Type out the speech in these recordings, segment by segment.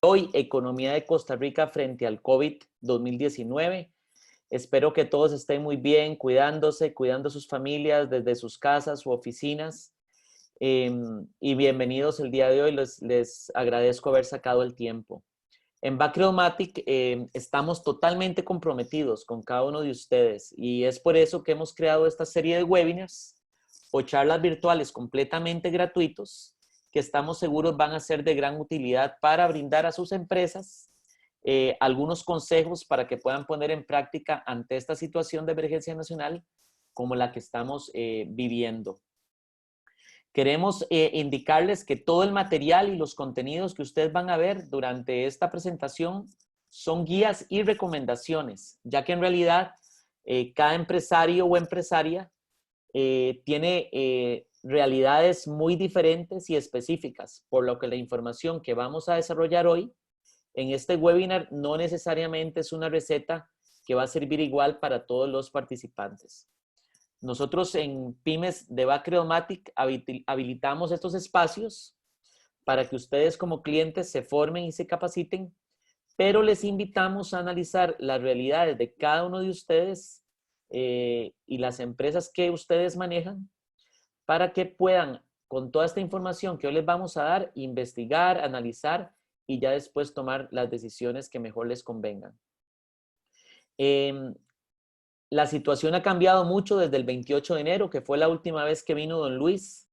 Hoy, Economía de Costa Rica frente al COVID 2019. Espero que todos estén muy bien, cuidándose, cuidando a sus familias desde sus casas u oficinas. Y bienvenidos el día de hoy. Les agradezco haber sacado el tiempo. En Bacreomatic estamos totalmente comprometidos con cada uno de ustedes y es por eso que hemos creado esta serie de webinars o charlas virtuales completamente gratuitos que estamos seguros van a ser de gran utilidad para brindar a sus empresas algunos consejos para que puedan poner en práctica ante esta situación de emergencia nacional como la que estamos viviendo. Queremos indicarles que todo el material y los contenidos que ustedes van a ver durante esta presentación son guías y recomendaciones, ya que en realidad cada empresario o empresaria tiene realidades muy diferentes y específicas, por lo que la información que vamos a desarrollar hoy en este webinar no necesariamente es una receta que va a servir igual para todos los participantes. Nosotros en Pymes de Bacreomatic habilitamos estos espacios para que ustedes como clientes se formen y se capaciten, pero les invitamos a analizar las realidades de cada uno de ustedes y las empresas que ustedes manejan para que puedan, con toda esta información que hoy les vamos a dar, investigar, analizar y ya después tomar las decisiones que mejor les convengan. La situación ha cambiado mucho desde el 28 de enero, que fue la última vez que vino don Luis.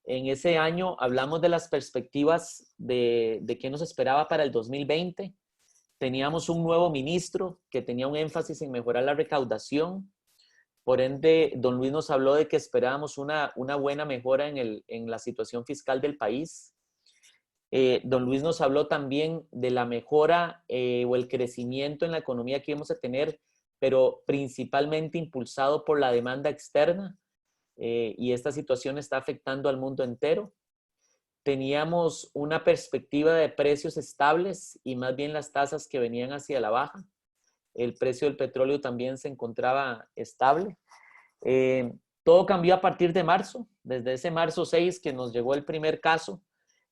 En ese año hablamos de las perspectivas de qué nos esperaba para el 2020. Teníamos un nuevo ministro que tenía un énfasis en mejorar la recaudación. Por ende, don Luis nos habló de que esperábamos una buena mejora en la situación fiscal del país. Don Luis nos habló también de la mejora o el crecimiento en la economía que íbamos a tener, pero principalmente impulsado por la demanda externa. Y esta situación está afectando al mundo entero. Teníamos una perspectiva de precios estables y más bien las tasas que venían hacia la baja. El precio del petróleo también se encontraba estable. Todo cambió a partir de marzo, desde ese marzo 6 que nos llegó el primer caso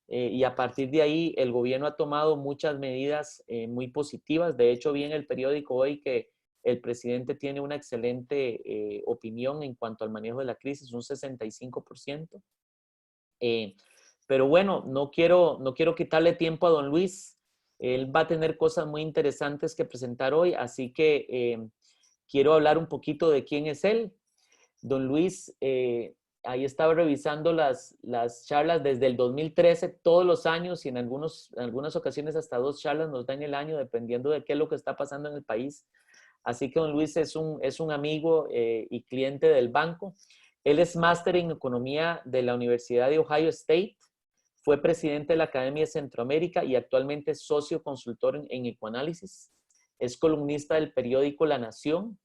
y a partir de ahí el gobierno ha tomado muchas medidas muy positivas. De hecho, vi en el periódico hoy que el presidente tiene una excelente opinión en cuanto al manejo de la crisis, un 65%. Pero bueno, no quiero quitarle tiempo a don Luis. Él va a tener cosas muy interesantes que presentar hoy, así que quiero hablar un poquito de quién es él. Don Luis, ahí estaba revisando las charlas desde el 2013, todos los años y en algunas ocasiones hasta 2 charlas nos dan el año, dependiendo de qué es lo que está pasando en el país. Así que don Luis es un amigo y cliente del banco. Él es máster en economía de la Universidad de Ohio State. Fue presidente de la Academia de Centroamérica y actualmente es socio consultor en Ecoanálisis. Es columnista del periódico La Nación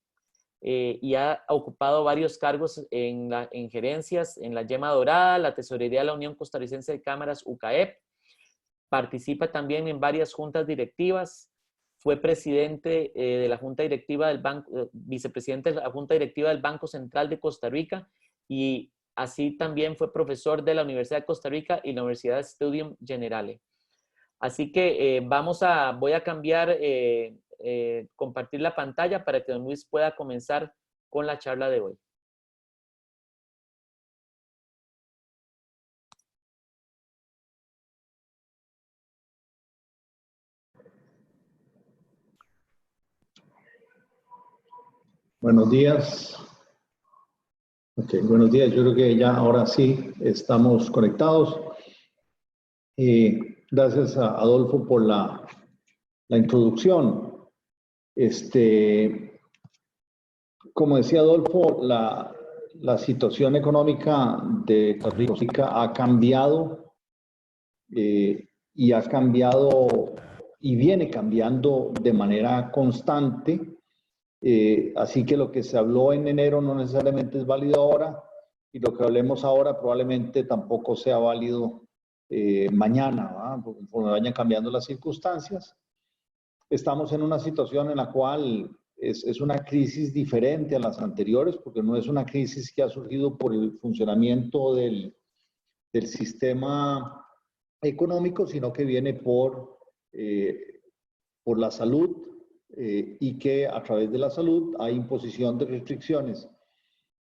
y ha ocupado varios cargos en gerencias en la Yema Dorada, la Tesorería de la Unión Costarricense de Cámaras, UCAEP. Participa también en varias juntas directivas. Fue presidente de la Junta Directiva del Banco, vicepresidente de la Junta Directiva del Banco Central de Costa Rica y así también fue profesor de la Universidad de Costa Rica y la Universidad Studium Generale. Así que voy a cambiar, compartir la pantalla para que don Luis pueda comenzar con la charla de hoy. Buenos días. Okay, buenos días. Yo creo que ya ahora sí estamos conectados. Gracias a Adolfo por la introducción. Como decía Adolfo, la situación económica de Costa Rica ha cambiado y ha cambiado y viene cambiando de manera constante. Así que lo que se habló en enero no necesariamente es válido ahora y lo que hablemos ahora probablemente tampoco sea válido mañana, ¿verdad? Conforme vayan cambiando las circunstancias. Estamos en una situación en la cual es una crisis diferente a las anteriores porque no es una crisis que ha surgido por el funcionamiento del sistema económico, sino que viene por por la salud y que a través de la salud hay imposición de restricciones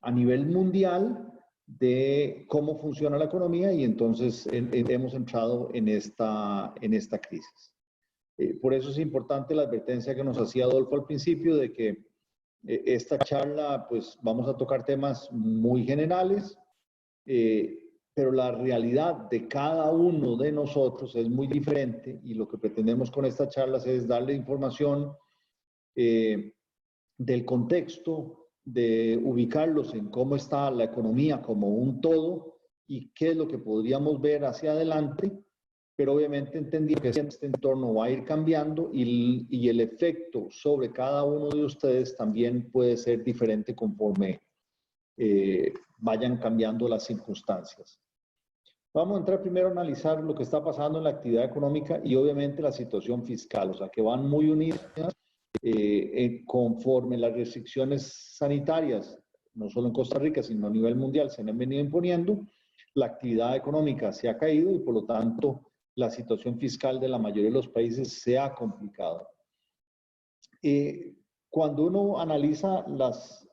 a nivel mundial de cómo funciona la economía y entonces hemos entrado en esta crisis. Por eso es importante la advertencia que nos hacía Adolfo al principio de que esta charla, pues vamos a tocar temas muy generales, pero la realidad de cada uno de nosotros es muy diferente y lo que pretendemos con estas charlas es darle información del contexto, de ubicarlos en cómo está la economía como un todo y qué es lo que podríamos ver hacia adelante, pero obviamente entendiendo que este entorno va a ir cambiando y el efecto sobre cada uno de ustedes también puede ser diferente conforme vayan cambiando las circunstancias. Vamos a entrar primero a analizar lo que está pasando en la actividad económica y obviamente la situación fiscal, o sea que van muy unidas conforme las restricciones sanitarias, no solo en Costa Rica, sino a nivel mundial, se han venido imponiendo, la actividad económica se ha caído y por lo tanto la situación fiscal de la mayoría de los países se ha complicado. Cuando uno analiza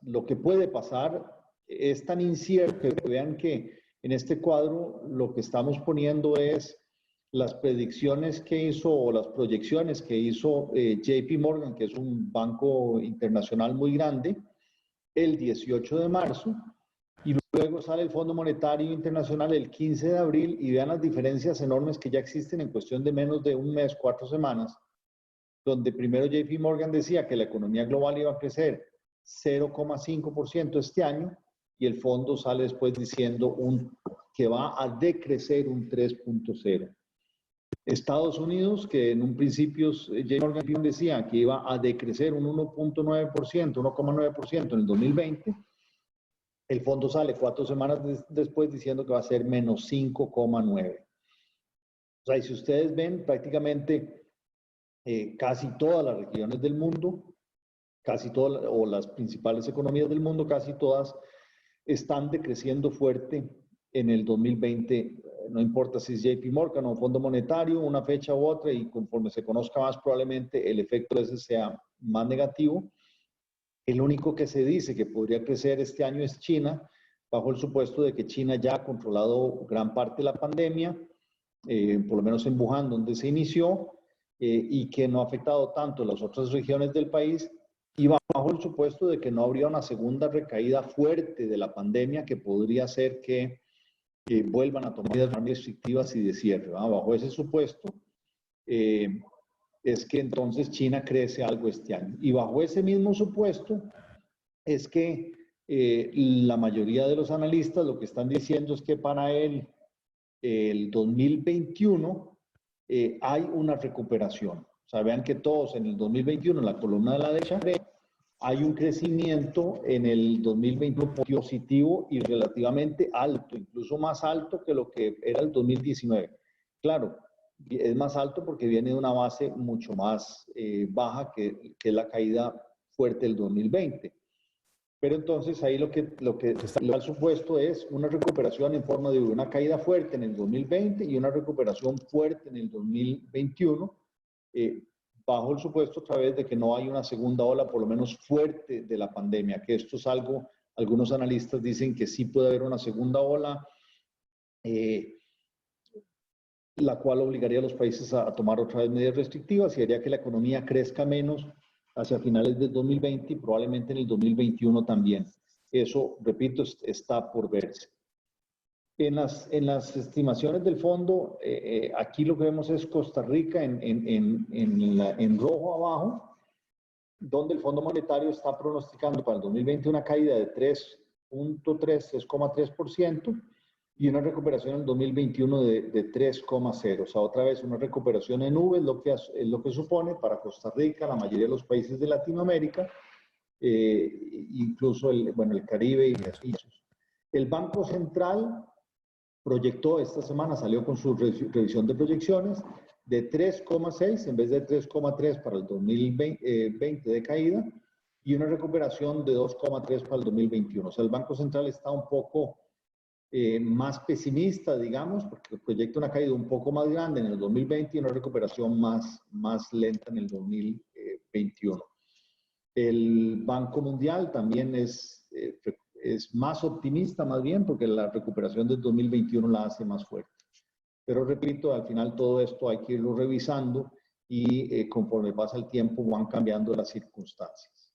lo que puede pasar, es tan incierto que vean que en este cuadro lo que estamos poniendo es las predicciones que hizo o las proyecciones que hizo JP Morgan, que es un banco internacional muy grande, el 18 de marzo, y luego sale el Fondo Monetario Internacional el 15 de abril, y vean las diferencias enormes que ya existen en cuestión de menos de un mes, 4 semanas, donde primero JP Morgan decía que la economía global iba a crecer 0,5% este año, y el fondo sale después diciendo que va a decrecer un 3,0%. Estados Unidos, que en un principio JP Morgan decía que iba a decrecer un 1,9%, 1,9% en el 2020, el fondo sale 4 semanas después diciendo que va a ser menos 5,9%. O sea, y si ustedes ven, prácticamente casi todas las regiones del mundo, casi todas, o las principales economías del mundo, casi todas están decreciendo fuerte en el 2020. No importa si es JP Morgan o Fondo Monetario, una fecha u otra, y conforme se conozca más, probablemente el efecto ese sea más negativo. El único que se dice que podría crecer este año es China, bajo el supuesto de que China ya ha controlado gran parte de la pandemia, por lo menos en Wuhan, donde se inició, y que no ha afectado tanto a las otras regiones del país, y bajo el supuesto de que no habría una segunda recaída fuerte de la pandemia que podría hacer que vuelvan a tomar medidas restrictivas y de cierre. Bajo ese supuesto, es que entonces China crece algo este año. Y bajo ese mismo supuesto es que la mayoría de los analistas lo que están diciendo es que para el 2021 hay una recuperación. O sea, vean que todos en el 2021, en la columna de la derecha, hay un crecimiento en el 2021 positivo y relativamente alto, incluso más alto que lo que era el 2019. Claro, es más alto porque viene de una base mucho más baja que es la caída fuerte del 2020. Pero entonces ahí lo que está al supuesto es una recuperación en forma de una caída fuerte en el 2020 y una recuperación fuerte en el 2021, bajo el supuesto otra vez de que no hay una segunda ola, por lo menos fuerte, de la pandemia, que esto es algo, algunos analistas dicen que sí puede haber una segunda ola, la cual obligaría a los países a tomar otra vez medidas restrictivas y haría que la economía crezca menos hacia finales del 2020 y probablemente en el 2021 también. Eso, repito, está por verse. En las estimaciones del fondo, aquí lo que vemos es Costa Rica en rojo abajo, donde el Fondo Monetario está pronosticando para el 2020 una caída de 3,3% y una recuperación en el 2021 de 3,0%. O sea, otra vez una recuperación en V es lo que supone para Costa Rica, la mayoría de los países de Latinoamérica, incluso el Caribe y las islas. El Banco Central proyectó esta semana, salió con su revisión de proyecciones de 3,6 en vez de 3,3 para el 2020 de caída y una recuperación de 2,3 para el 2021. O sea, el Banco Central está un poco más pesimista, digamos, porque proyecta una caída un poco más grande en el 2020 y una recuperación más lenta en el 2021. El Banco Mundial también es más optimista, más bien, porque la recuperación del 2021 la hace más fuerte. Pero repito, al final todo esto hay que irlo revisando y conforme pasa el tiempo van cambiando las circunstancias.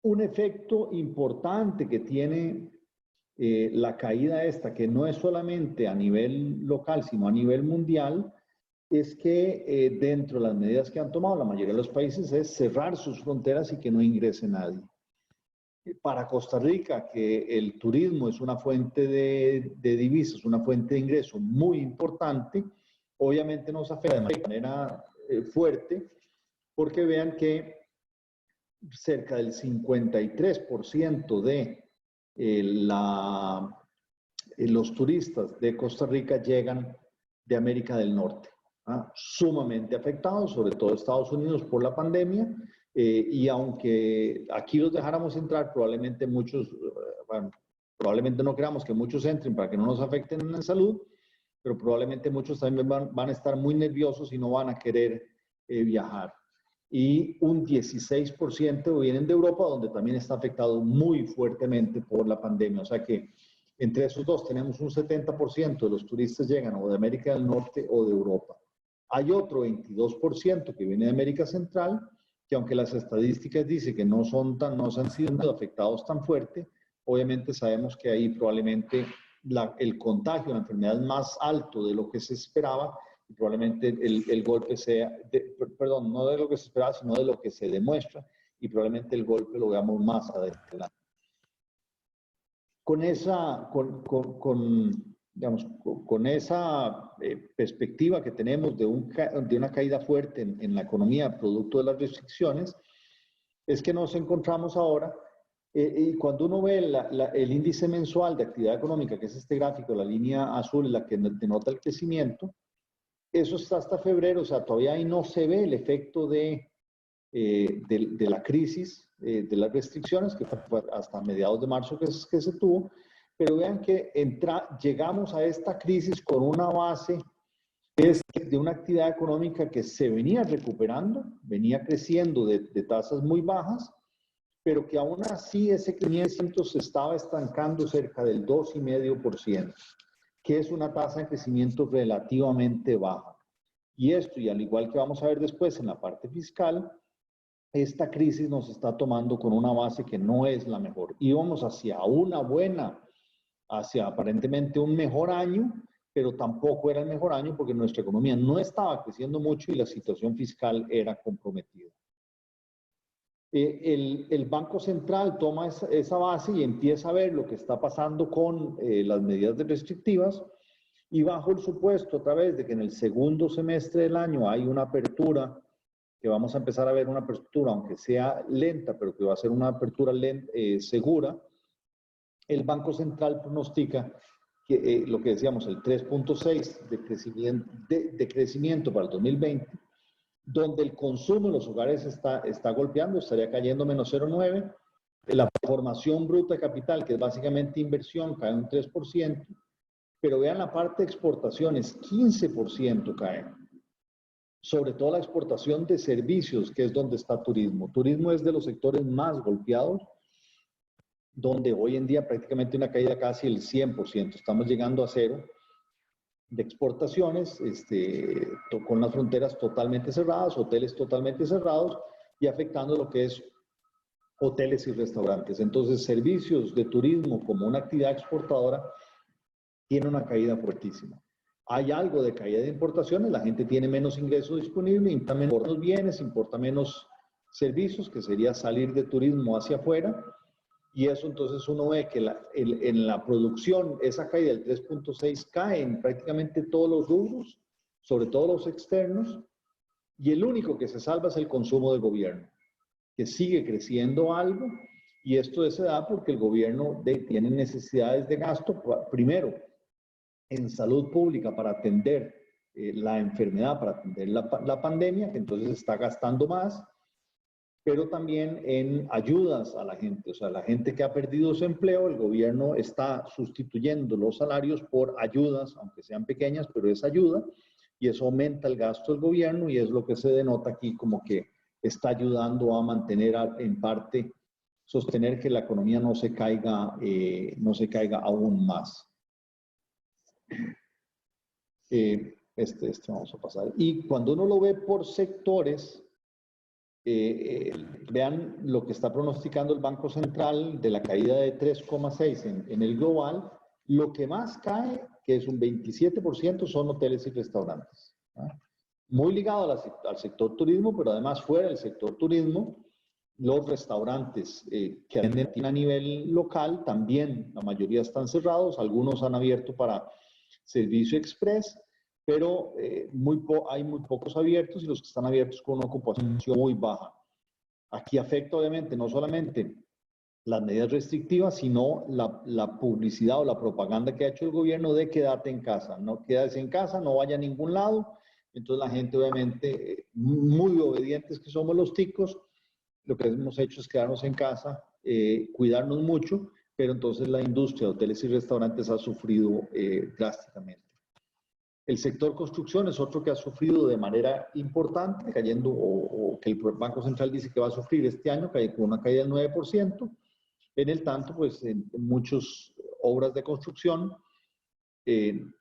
Un efecto importante que tiene la caída esta, que no es solamente a nivel local, sino a nivel mundial, es que dentro de las medidas que han tomado la mayoría de los países es cerrar sus fronteras y que no ingrese nadie. Para Costa Rica, que el turismo es una fuente de divisas, una fuente de ingreso muy importante, obviamente nos afecta de manera fuerte, porque vean que cerca del 53% de los turistas de Costa Rica llegan de América del Norte, sumamente afectados, sobre todo Estados Unidos por la pandemia, y aunque aquí los dejáramos entrar, probablemente muchos, bueno, probablemente no queramos que muchos entren para que no nos afecten en salud, pero probablemente muchos también van a estar muy nerviosos y no van a querer viajar. Y un 16% vienen de Europa, donde también está afectado muy fuertemente por la pandemia. O sea que entre esos dos tenemos un 70% de los turistas llegan o de América del Norte o de Europa. Hay otro 22% que viene de América Central, que aunque las estadísticas dicen que no se han sido afectados tan fuerte, obviamente sabemos que ahí probablemente el contagio, la enfermedad es más alto de lo que se esperaba, y probablemente el golpe sea, perdón, no de lo que se esperaba, sino de lo que se demuestra, y probablemente el golpe lo veamos más adelante. Con esa, con esa perspectiva que tenemos de una caída fuerte en la economía producto de las restricciones, es que nos encontramos ahora, y cuando uno ve el índice mensual de actividad económica, que es este gráfico, la línea azul es la que denota el crecimiento, eso está hasta febrero, o sea, todavía ahí no se ve el efecto de la crisis, de las restricciones, que fue hasta mediados de marzo que se tuvo, pero vean que llegamos a esta crisis con una base de una actividad económica que se venía recuperando, venía creciendo de tasas muy bajas, pero que aún así ese crecimiento se estaba estancando cerca del 2,5%, que es una tasa de crecimiento relativamente baja. Y esto, y al igual que vamos a ver después en la parte fiscal, esta crisis nos está tomando con una base que no es la mejor. Íbamos hacia aparentemente un mejor año, pero tampoco era el mejor año porque nuestra economía no estaba creciendo mucho y la situación fiscal era comprometida. El Banco Central toma esa base y empieza a ver lo que está pasando con las medidas restrictivas, y bajo el supuesto otra vez de que en el segundo semestre del año hay una apertura, que vamos a empezar a ver una apertura, aunque sea lenta, pero que va a ser una apertura segura, el Banco Central pronostica que lo que decíamos, el 3,6 de crecimiento para el 2020, donde el consumo en los hogares está golpeando, estaría cayendo menos 0,9, la formación bruta de capital, que es básicamente inversión, cae un 3%, pero vean la parte de exportaciones, 15% cae. Sobre todo la exportación de servicios, que es donde está turismo. Turismo es de los sectores más golpeados, donde hoy en día prácticamente una caída casi el 100%. Estamos llegando a cero de exportaciones, con las fronteras totalmente cerradas, hoteles totalmente cerrados y afectando lo que es hoteles y restaurantes. Entonces, servicios de turismo como una actividad exportadora tiene una caída fuertísima. Hay algo de caída de importaciones, la gente tiene menos ingreso disponible, importa menos bienes, importa menos servicios, que sería salir de turismo hacia afuera, y eso entonces uno ve que en la producción esa caída del 3,6 cae en prácticamente todos los rubros, sobre todo los externos, y el único que se salva es el consumo del gobierno, que sigue creciendo algo, y esto se da porque el gobierno tiene necesidades de gasto, primero, en salud pública para atender la enfermedad, para atender la pandemia, que entonces está gastando más, pero también en ayudas a la gente. O sea, la gente que ha perdido su empleo, el gobierno está sustituyendo los salarios por ayudas, aunque sean pequeñas, pero es ayuda, y eso aumenta el gasto del gobierno y es lo que se denota aquí como que está ayudando a mantener en parte, sostener que la economía no se caiga aún más. Vamos a pasar. Y cuando uno lo ve por sectores, vean lo que está pronosticando el Banco Central de la caída de 3,6 en el global. Lo que más cae, que es un 27%, son hoteles y restaurantes. Muy ligado al sector turismo, pero además fuera del sector turismo, los restaurantes que venden a nivel local también, la mayoría están cerrados, algunos han abierto para servicio express, pero hay muy pocos abiertos y los que están abiertos con una ocupación muy baja. Aquí afecta obviamente no solamente las medidas restrictivas, sino la publicidad o la propaganda que ha hecho el gobierno de quédate en casa, no quédate en casa, no vaya a ningún lado. Entonces la gente obviamente, muy obedientes que somos los ticos, lo que hemos hecho es quedarnos en casa, cuidarnos mucho, pero entonces la industria de hoteles y restaurantes ha sufrido drásticamente. El sector construcción es otro que ha sufrido de manera importante, cayendo, o que el Banco Central dice que va a sufrir este año, con una caída del 9%. En el tanto, pues en muchas obras de construcción,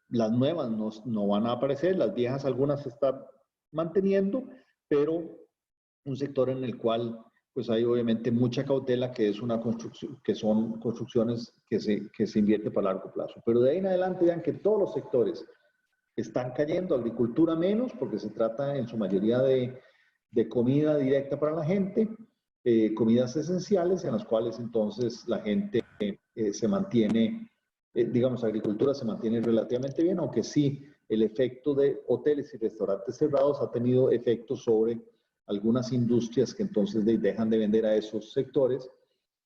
las nuevas no van a aparecer, las viejas algunas se están manteniendo, pero un sector en el cual pues hay obviamente mucha cautela, que es una construcción, que son construcciones que se invierte para largo plazo. Pero de ahí en adelante vean que todos los sectores están cayendo, agricultura menos, porque se trata en su mayoría de comida directa para la gente, comidas esenciales en las cuales entonces la gente se mantiene, digamos, agricultura se mantiene relativamente bien, aunque sí el efecto de hoteles y restaurantes cerrados ha tenido efectos sobre algunas industrias que entonces dejan de vender a esos sectores,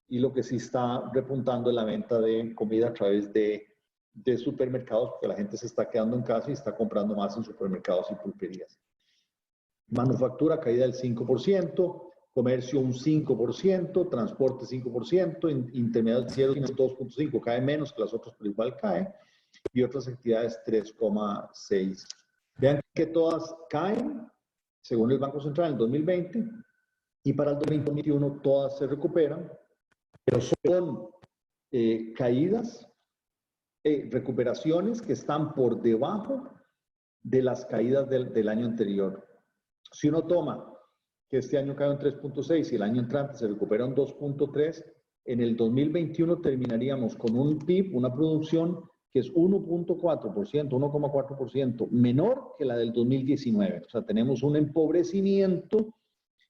y lo que sí está repuntando es la venta de comida a través de supermercados, porque la gente se está quedando en casa y está comprando más en supermercados y pulperías. Manufactura caída del 5%, comercio un 5%, transporte 5%, intermediarios 2.5%, cae menos que las otras, pero igual cae, y otras actividades 3,6%. Vean que todas caen, según el Banco Central, en el 2020, y para el 2021 todas se recuperan, pero son caídas, recuperaciones que están por debajo de las caídas del año anterior. Si uno toma que este año cayó en 3.6 y el año entrante se recupera en 2.3, en el 2021 terminaríamos con un PIB, una producción que es 1.4%, menor que la del 2019. O sea, tenemos un empobrecimiento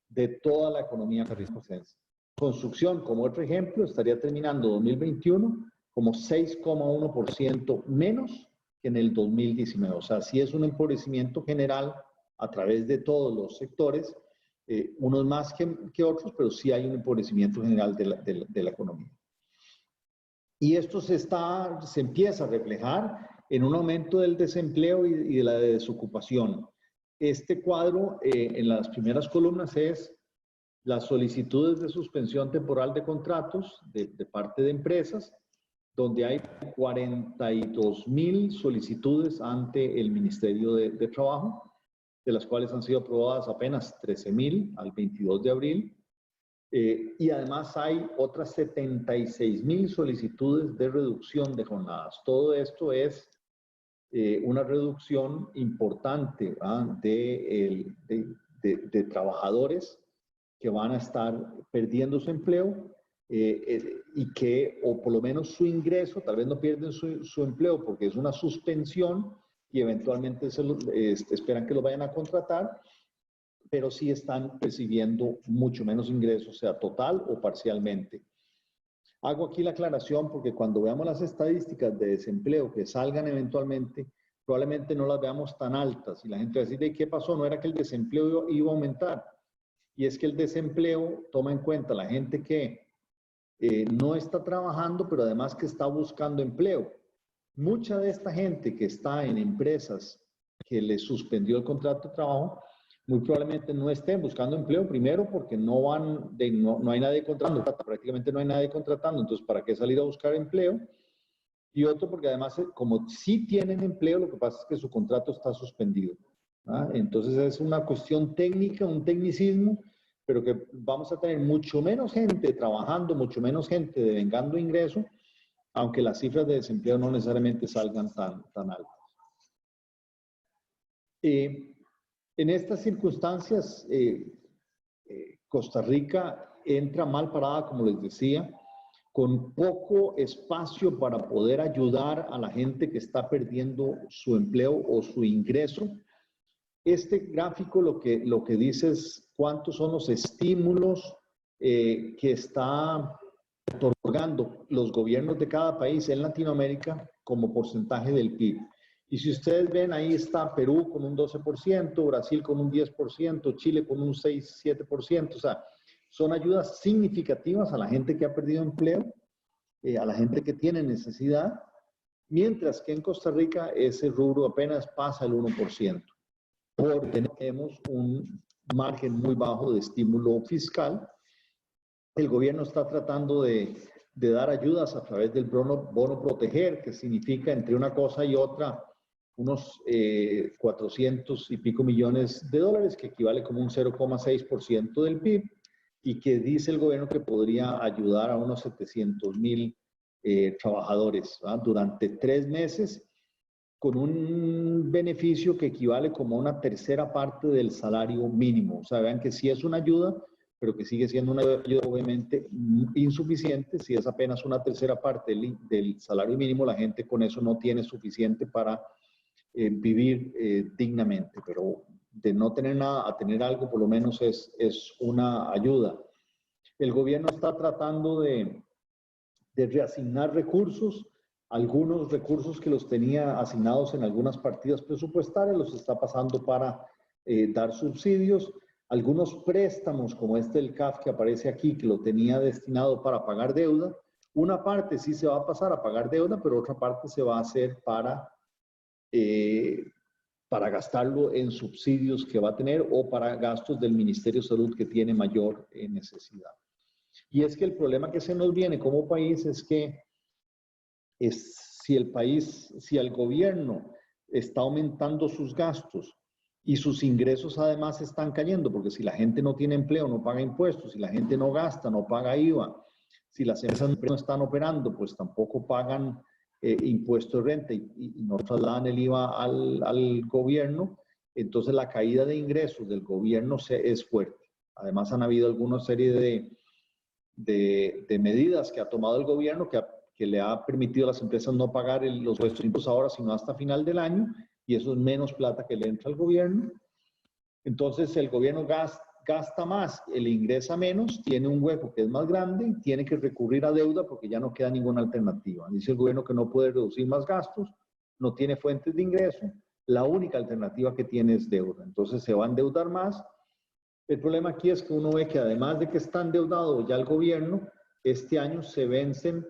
de toda la economía costarricense. Construcción, como otro ejemplo, estaría terminando 2021 como 6,1% menos que en el 2019. O sea, sí es un empobrecimiento general a través de todos los sectores, unos más que otros, pero sí hay un empobrecimiento general de la economía. Y esto se empieza a reflejar en un aumento del desempleo y de la desocupación. Este cuadro, en las primeras columnas, es las solicitudes de suspensión temporal de contratos de parte de empresas, donde hay 42,000 solicitudes ante el Ministerio de Trabajo, de las cuales han sido aprobadas apenas 13,000 al 22 de abril. Y además hay otras 76,000 solicitudes de reducción de jornadas. Todo esto es una reducción importante de trabajadores que van a estar perdiendo su empleo y que, o por lo menos su ingreso, tal vez no pierden su empleo porque es una suspensión y eventualmente esperan que los vayan a contratar, pero sí están recibiendo mucho menos ingresos, sea total o parcialmente. Hago aquí la aclaración porque cuando veamos las estadísticas de desempleo que salgan eventualmente, probablemente no las veamos tan altas y la gente va a decir, ¿de qué pasó? No era que el desempleo iba a aumentar. Y es que el desempleo toma en cuenta la gente que no está trabajando, pero además que está buscando empleo. Mucha de esta gente que está en empresas que les suspendió el contrato de trabajo, muy probablemente no estén buscando empleo, primero porque no hay nadie contratando, prácticamente no hay nadie contratando, entonces ¿para qué salir a buscar empleo? Y otro porque además, como sí tienen empleo, lo que pasa es que su contrato está suspendido. ¿Ah? Entonces es una cuestión técnica, un tecnicismo, pero que vamos a tener mucho menos gente trabajando, mucho menos gente devengando ingreso, aunque las cifras de desempleo no necesariamente salgan tan altas. En estas circunstancias, Costa Rica entra mal parada, como les decía, con poco espacio para poder ayudar a la gente que está perdiendo su empleo o su ingreso. Este gráfico lo que dice es cuántos son los estímulos que está otorgando los gobiernos de cada país en Latinoamérica como porcentaje del PIB. Y si ustedes ven, ahí está Perú con un 12%, Brasil con un 10%, Chile con un 6-7%. O sea, son ayudas significativas a la gente que ha perdido empleo, a la gente que tiene necesidad, mientras que en Costa Rica ese rubro apenas pasa el 1%, porque tenemos un margen muy bajo de estímulo fiscal. El gobierno está tratando de dar ayudas a través del bono proteger, que significa entre una cosa y otra unos 400 y pico millones de dólares, que equivale como un 0,6% del PIB, y que dice el gobierno que podría ayudar a unos 700,000 trabajadores, ¿verdad? Durante 3 meses, con un beneficio que equivale como a una tercera parte del salario mínimo. O sea, vean que sí es una ayuda, pero que sigue siendo una ayuda obviamente insuficiente. Si es apenas una tercera parte del salario mínimo, la gente con eso no tiene suficiente para vivir dignamente, pero de no tener nada a tener algo, por lo menos es una ayuda. El gobierno está tratando de reasignar recursos, algunos recursos que los tenía asignados en algunas partidas presupuestarias, los está pasando para dar subsidios, algunos préstamos como este del CAF que aparece aquí, que lo tenía destinado para pagar deuda, una parte sí se va a pasar a pagar deuda, pero otra parte se va a hacer para gastarlo en subsidios que va a tener o para gastos del Ministerio de Salud que tiene mayor necesidad. Y es que el problema que se nos viene como país es que si el gobierno está aumentando sus gastos y sus ingresos además están cayendo, porque si la gente no tiene empleo, no paga impuestos, si la gente no gasta, no paga IVA, si las empresas no están operando, pues tampoco pagan impuestos de renta y no trasladan el IVA al gobierno, entonces la caída de ingresos del gobierno es fuerte. Además han habido alguna serie de medidas que ha tomado el gobierno que le ha permitido a las empresas no pagar los impuestos ahora, sino hasta final del año, y eso es menos plata que le entra al gobierno. Entonces el gobierno gasta más, le ingresa menos, tiene un hueco que es más grande, tiene que recurrir a deuda porque ya no queda ninguna alternativa. Dice el gobierno que no puede reducir más gastos, no tiene fuentes de ingreso, la única alternativa que tiene es deuda. Entonces se va a endeudar más. El problema aquí es que uno ve que además de que está endeudado ya el gobierno, este año se vencen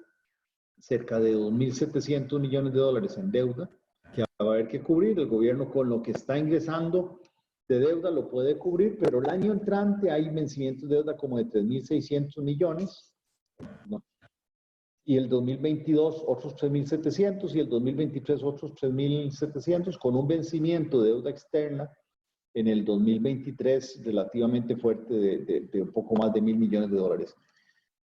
cerca de 2.700 millones de dólares en deuda que va a haber que cubrir. El gobierno con lo que está ingresando de deuda lo puede cubrir, pero el año entrante hay vencimientos de deuda como de 3.600 millones, ¿no? Y el 2022 otros 3.700 y el 2023 otros 3.700, con un vencimiento de deuda externa en el 2023 relativamente fuerte de un poco más de 1.000 millones de dólares.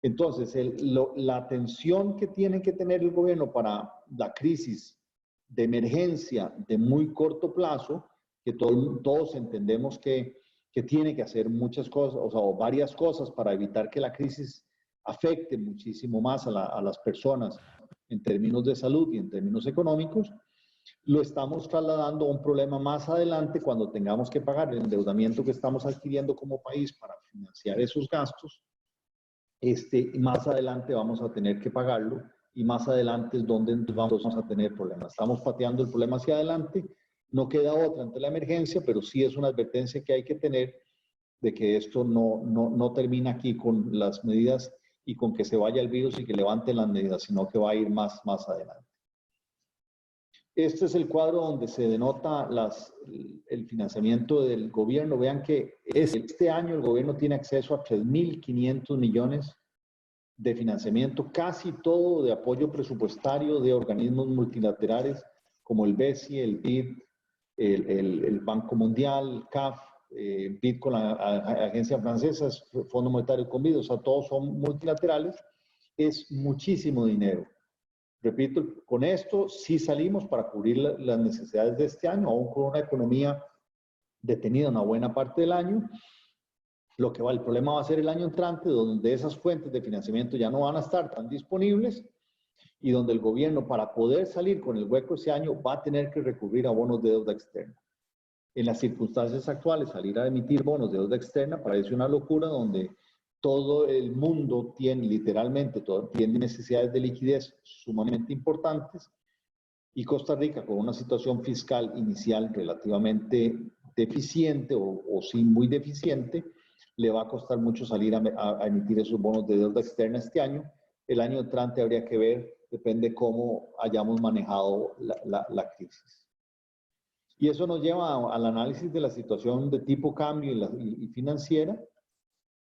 Entonces, la atención que tiene que tener el gobierno para la crisis de emergencia de muy corto plazo, que todos entendemos que tiene que hacer muchas cosas, o varias cosas para evitar que la crisis afecte muchísimo más a las personas en términos de salud y en términos económicos, lo estamos trasladando a un problema más adelante cuando tengamos que pagar el endeudamiento que estamos adquiriendo como país para financiar esos gastos. Más adelante vamos a tener que pagarlo y más adelante es donde vamos a tener problemas. Estamos pateando el problema hacia adelante, no queda otra ante la emergencia, pero sí es una advertencia que hay que tener de que esto no termina aquí con las medidas y con que se vaya el virus y que levanten las medidas, sino que va a ir más adelante. Este es el cuadro donde se denota el financiamiento del gobierno. Vean que este año el gobierno tiene acceso a 3.500 millones de financiamiento, casi todo de apoyo presupuestario de organismos multilaterales como el BESI, el BID, el Banco Mundial, el CAF, BID con la agencia francesa, Fondo Monetario con BID, o sea, todos son multilaterales. Es muchísimo dinero. Repito, con esto sí salimos para cubrir las necesidades de este año, aún con una economía detenida una buena parte del año. El problema va a ser el año entrante, donde esas fuentes de financiamiento ya no van a estar tan disponibles y donde el gobierno, para poder salir con el hueco ese año, va a tener que recurrir a bonos de deuda externa. En las circunstancias actuales, salir a emitir bonos de deuda externa parece una locura, donde todo el mundo tiene, literalmente, tiene necesidades de liquidez sumamente importantes, y Costa Rica, con una situación fiscal inicial relativamente deficiente o sí muy deficiente, le va a costar mucho salir a emitir esos bonos de deuda externa este año. El año entrante habría que ver, depende cómo hayamos manejado la crisis. Y eso nos lleva al análisis de la situación de tipo cambio y financiera,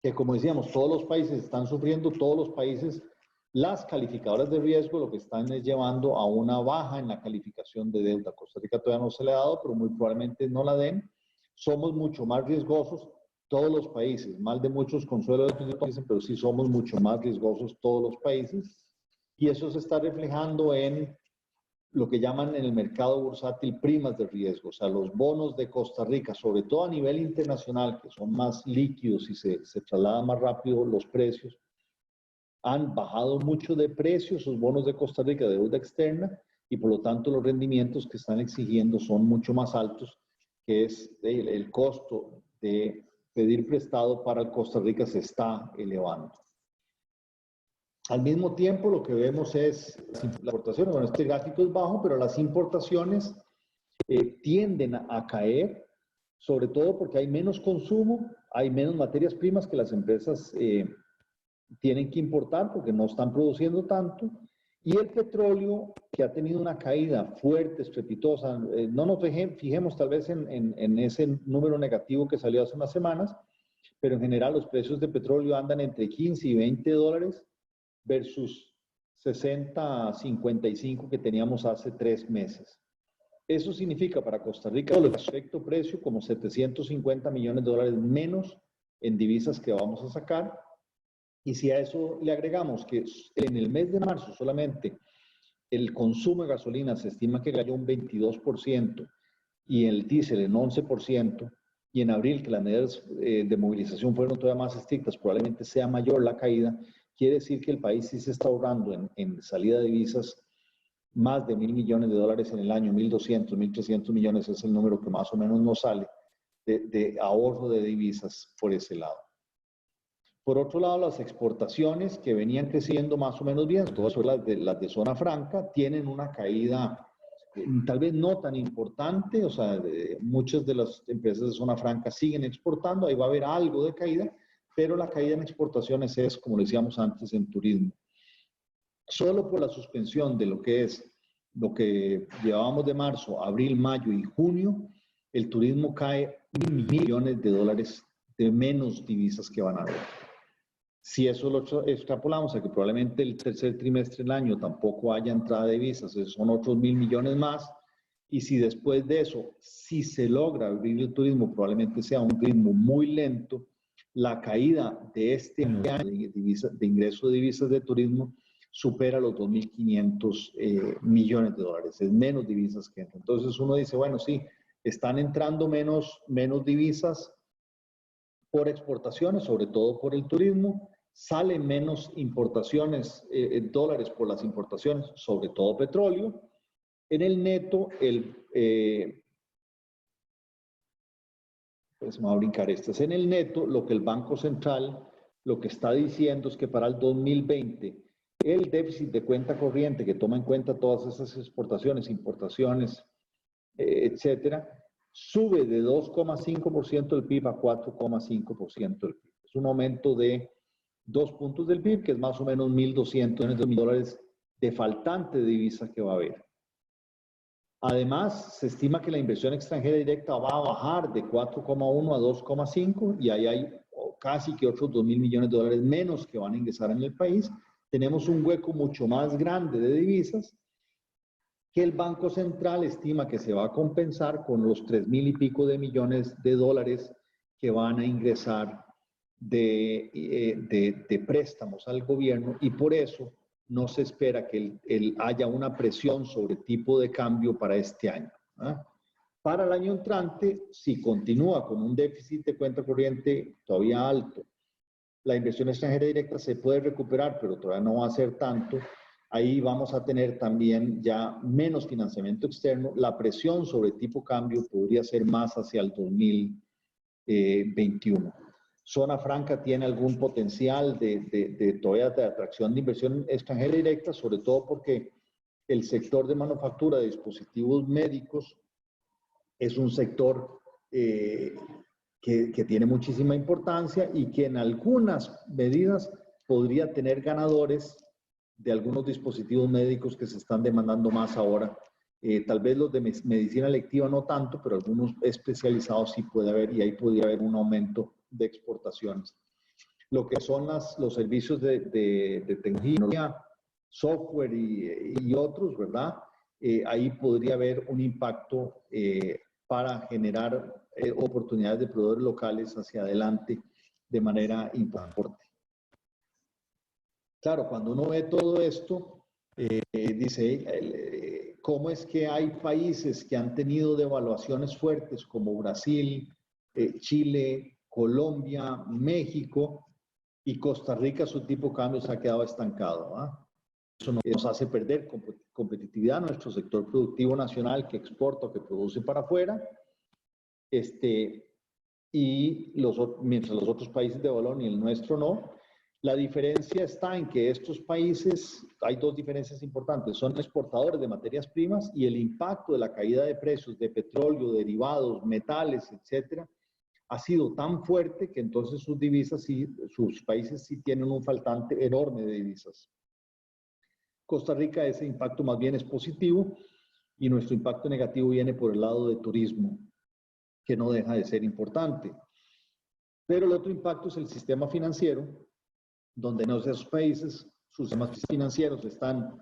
que como decíamos, todos los países están sufriendo, todos los países, las calificadoras de riesgo lo que están es llevando a una baja en la calificación de deuda. Costa Rica todavía no se le ha dado, pero muy probablemente no la den. Somos mucho más riesgosos, todos los países, mal de muchos consuelos de países, pero sí somos mucho más riesgosos todos los países. Y eso se está reflejando en lo que llaman en el mercado bursátil primas de riesgo, o sea, los bonos de Costa Rica, sobre todo a nivel internacional, que son más líquidos y se trasladan más rápido los precios, han bajado mucho de precio sus bonos de Costa Rica de deuda externa, y por lo tanto los rendimientos que están exigiendo son mucho más altos, que es el costo de pedir prestado para Costa Rica se está elevando. Al mismo tiempo, lo que vemos es las importaciones. Bueno, este gráfico es bajo, pero las importaciones tienden a caer, sobre todo porque hay menos consumo, hay menos materias primas que las empresas tienen que importar porque no están produciendo tanto. Y el petróleo, que ha tenido una caída fuerte, estrepitosa, no nos fijemos tal vez en ese número negativo que salió hace unas semanas, pero en general los precios de petróleo andan entre 15 y 20 dólares versus 60 a 55 que teníamos hace 3 meses. Eso significa para Costa Rica, el efecto precio, como 750 millones de dólares menos en divisas que vamos a sacar. Y si a eso le agregamos que en el mes de marzo solamente el consumo de gasolina se estima que cayó un 22% y el diésel en 11%, y en abril, que las medidas de movilización fueron todavía más estrictas, probablemente sea mayor la caída, quiere decir que el país sí se está ahorrando en salida de divisas más de 1.000 millones de dólares en el año, 1.200, 1.300 millones es el número que más o menos nos sale de ahorro de divisas por ese lado. Por otro lado, las exportaciones que venían creciendo más o menos bien, todas son las de zona franca, tienen una caída tal vez no tan importante, o sea, muchas de las empresas de zona franca siguen exportando, ahí va a haber algo de caída, pero la caída en exportaciones es, como decíamos antes, en turismo. Solo por la suspensión de lo que llevábamos de marzo, abril, mayo y junio, el turismo cae millones de dólares de menos divisas que van a haber. Si eso lo extrapolamos a que probablemente el tercer trimestre del año tampoco haya entrada de divisas, son otros 1.000 millones más. Y si después de eso, si se logra abrir el turismo, probablemente sea un ritmo muy lento, la caída de este año de ingreso de divisas de turismo supera los 2.500 millones de dólares. Es menos divisas que entran. Entonces uno dice, bueno, sí, están entrando menos divisas por exportaciones, sobre todo por el turismo, salen menos importaciones, dólares por las importaciones, sobre todo petróleo. En el neto, pues me voy a brincar estas. En el neto, lo que el Banco Central, lo que está diciendo es que para el 2020, el déficit de cuenta corriente, que toma en cuenta todas esas exportaciones, importaciones, etcétera, sube de 2,5% del PIB a 4,5% del PIB. Es un aumento de 2 puntos del PIB, que es más o menos 1.200 millones de dólares de faltante de divisa que va a haber. Además, se estima que la inversión extranjera directa va a bajar de 4,1 a 2,5 y ahí hay casi que otros 2.000 millones de dólares menos que van a ingresar en el país. Tenemos un hueco mucho más grande de divisas que el Banco Central estima que se va a compensar con los 3.000 y pico de millones de dólares que van a ingresar de préstamos al gobierno, y por eso no se espera que haya una presión sobre el tipo de cambio para este año. Para el año entrante, si continúa con un déficit de cuenta corriente todavía alto, la inversión extranjera directa se puede recuperar, pero todavía no va a ser tanto. Ahí vamos a tener también ya menos financiamiento externo. La presión sobre tipo cambio podría ser más hacia el 2021. Zona franca tiene algún potencial todavía de atracción de inversión extranjera directa, sobre todo porque el sector de manufactura de dispositivos médicos es un sector que tiene muchísima importancia y que en algunas medidas podría tener ganadores de algunos dispositivos médicos que se están demandando más ahora. Tal vez los de medicina electiva no tanto, pero algunos especializados sí puede haber, y ahí podría haber un aumento de exportaciones. Lo que son los servicios de tecnología, software y otros, ¿verdad? Ahí podría haber un impacto para generar oportunidades de proveedores locales hacia adelante de manera importante. Claro, cuando uno ve todo esto, dice, ¿cómo es que hay países que han tenido devaluaciones fuertes como Brasil, Chile, Colombia, México, y Costa Rica su tipo de cambio se ha quedado estancado? Eso nos hace perder competitividad a nuestro sector productivo nacional que exporta o que produce para afuera, mientras los otros países devalúan y el nuestro no. La diferencia está en que estos países, hay dos diferencias importantes, son exportadores de materias primas, y el impacto de la caída de precios de petróleo, derivados, metales, etcétera, ha sido tan fuerte que entonces sus divisas, sus países sí tienen un faltante enorme de divisas. Costa Rica, ese impacto más bien es positivo, y nuestro impacto negativo viene por el lado de turismo, que no deja de ser importante. Pero el otro impacto es el sistema financiero, donde en esos países sus sistemas financieros están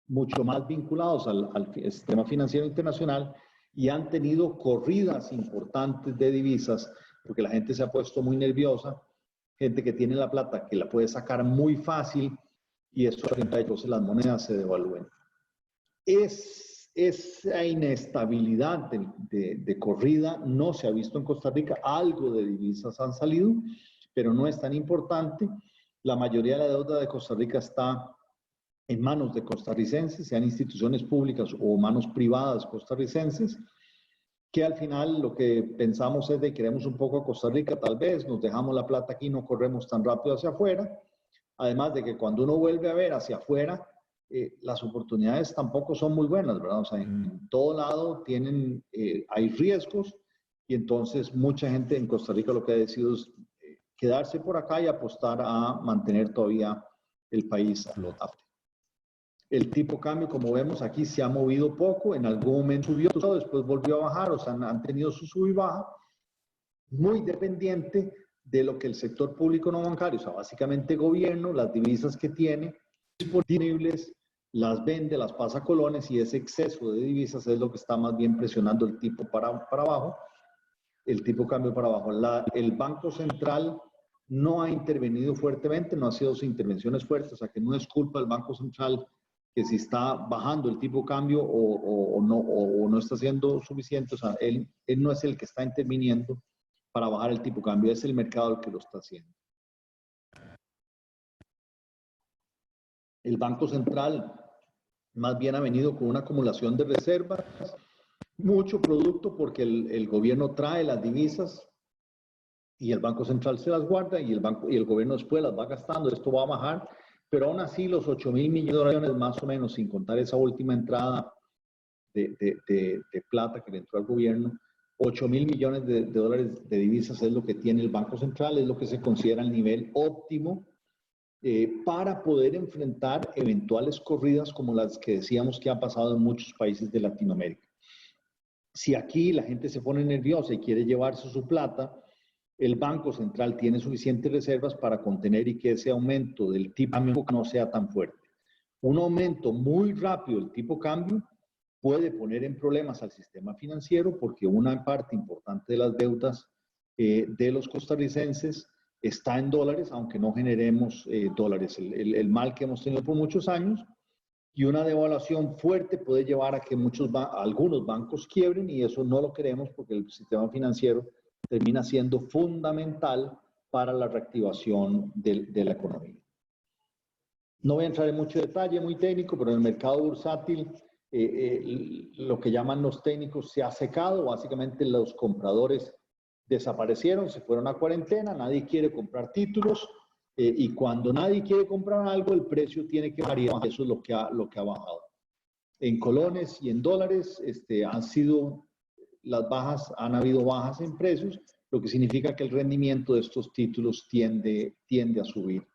mucho más vinculados al sistema financiero internacional y han tenido corridas importantes de divisas, porque la gente se ha puesto muy nerviosa, gente que tiene la plata que la puede sacar muy fácil, y eso ha hecho que las monedas se devalúen. Esa inestabilidad de corrida no se ha visto en Costa Rica. Algo de divisas han salido, pero no es tan importante. La mayoría de la deuda de Costa Rica está en manos de costarricenses, sean instituciones públicas o manos privadas costarricenses, que al final lo que pensamos es de queremos un poco a Costa Rica, tal vez nos dejamos la plata aquí, no corremos tan rápido hacia afuera. Además de que cuando uno vuelve a ver hacia afuera, las oportunidades tampoco son muy buenas, ¿verdad? O sea, en todo lado hay riesgos, y entonces mucha gente en Costa Rica lo que ha decidido es quedarse por acá y apostar a mantener todavía el país flotable. El tipo cambio, como vemos aquí, se ha movido poco, en algún momento subió, después volvió a bajar, o sea, han tenido su sub y baja, muy dependiente de lo que el sector público no bancario, o sea, básicamente gobierno, las divisas que tiene disponibles, las vende, las pasa a colones, y ese exceso de divisas es lo que está más bien presionando el tipo para abajo, el tipo cambio para abajo. El Banco Central no ha intervenido fuertemente, no ha sido sus intervenciones fuertes, o sea que no es culpa del Banco Central que si está bajando el tipo cambio o no está siendo suficiente, o sea, él no es el que está interviniendo para bajar el tipo cambio, es el mercado el que lo está haciendo. El Banco Central más bien ha venido con una acumulación de reservas, mucho producto porque el gobierno trae las divisas y el Banco Central se las guarda, y el gobierno después las va gastando. Esto va a bajar, pero aún así los 8.000 millones de dólares más o menos, sin contar esa última entrada de plata que le entró al gobierno, 8.000 millones de dólares de divisas es lo que tiene el Banco Central, es lo que se considera el nivel óptimo para poder enfrentar eventuales corridas como las que decíamos que ha pasado en muchos países de Latinoamérica. Si aquí la gente se pone nerviosa y quiere llevarse su plata, el Banco Central tiene suficientes reservas para contener y que ese aumento del tipo de cambio no sea tan fuerte. Un aumento muy rápido del tipo de cambio puede poner en problemas al sistema financiero porque una parte importante de las deudas de los costarricenses está en dólares, aunque no generemos dólares. El mal que hemos tenido por muchos años, y una devaluación fuerte puede llevar a que algunos bancos quiebren, y eso no lo queremos porque el sistema financiero termina siendo fundamental para la reactivación de la economía. No voy a entrar en mucho detalle, muy técnico, pero en el mercado bursátil lo que llaman los técnicos se ha secado. Básicamente los compradores desaparecieron, se fueron a cuarentena, nadie quiere comprar títulos, y cuando nadie quiere comprar algo, el precio tiene que variar. Eso es lo que ha bajado. En colones y en dólares han habido bajas en precios, lo que significa que el rendimiento de estos títulos tiende a subir.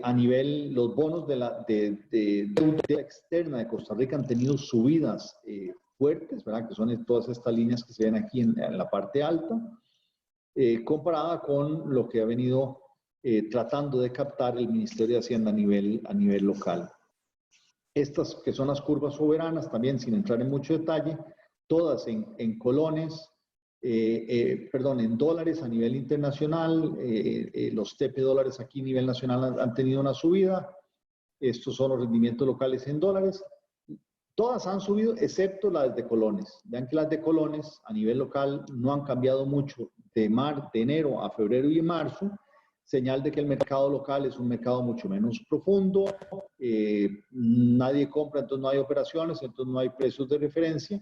A nivel, los bonos de deuda externa de Costa Rica han tenido subidas fuertes, ¿verdad? Que son todas estas líneas que se ven aquí en la parte alta, comparada con lo que ha venido tratando de captar el Ministerio de Hacienda a nivel local. Estas que son las curvas soberanas, también sin entrar en mucho detalle, todas en colones, en dólares a nivel internacional. Los TP dólares aquí a nivel nacional han tenido una subida. Estos son los rendimientos locales en dólares. Todas han subido excepto las de colones. Vean que las de colones a nivel local no han cambiado mucho de enero a febrero y marzo, señal de que el mercado local es un mercado mucho menos profundo. Nadie compra, entonces no hay operaciones, entonces no hay precios de referencia.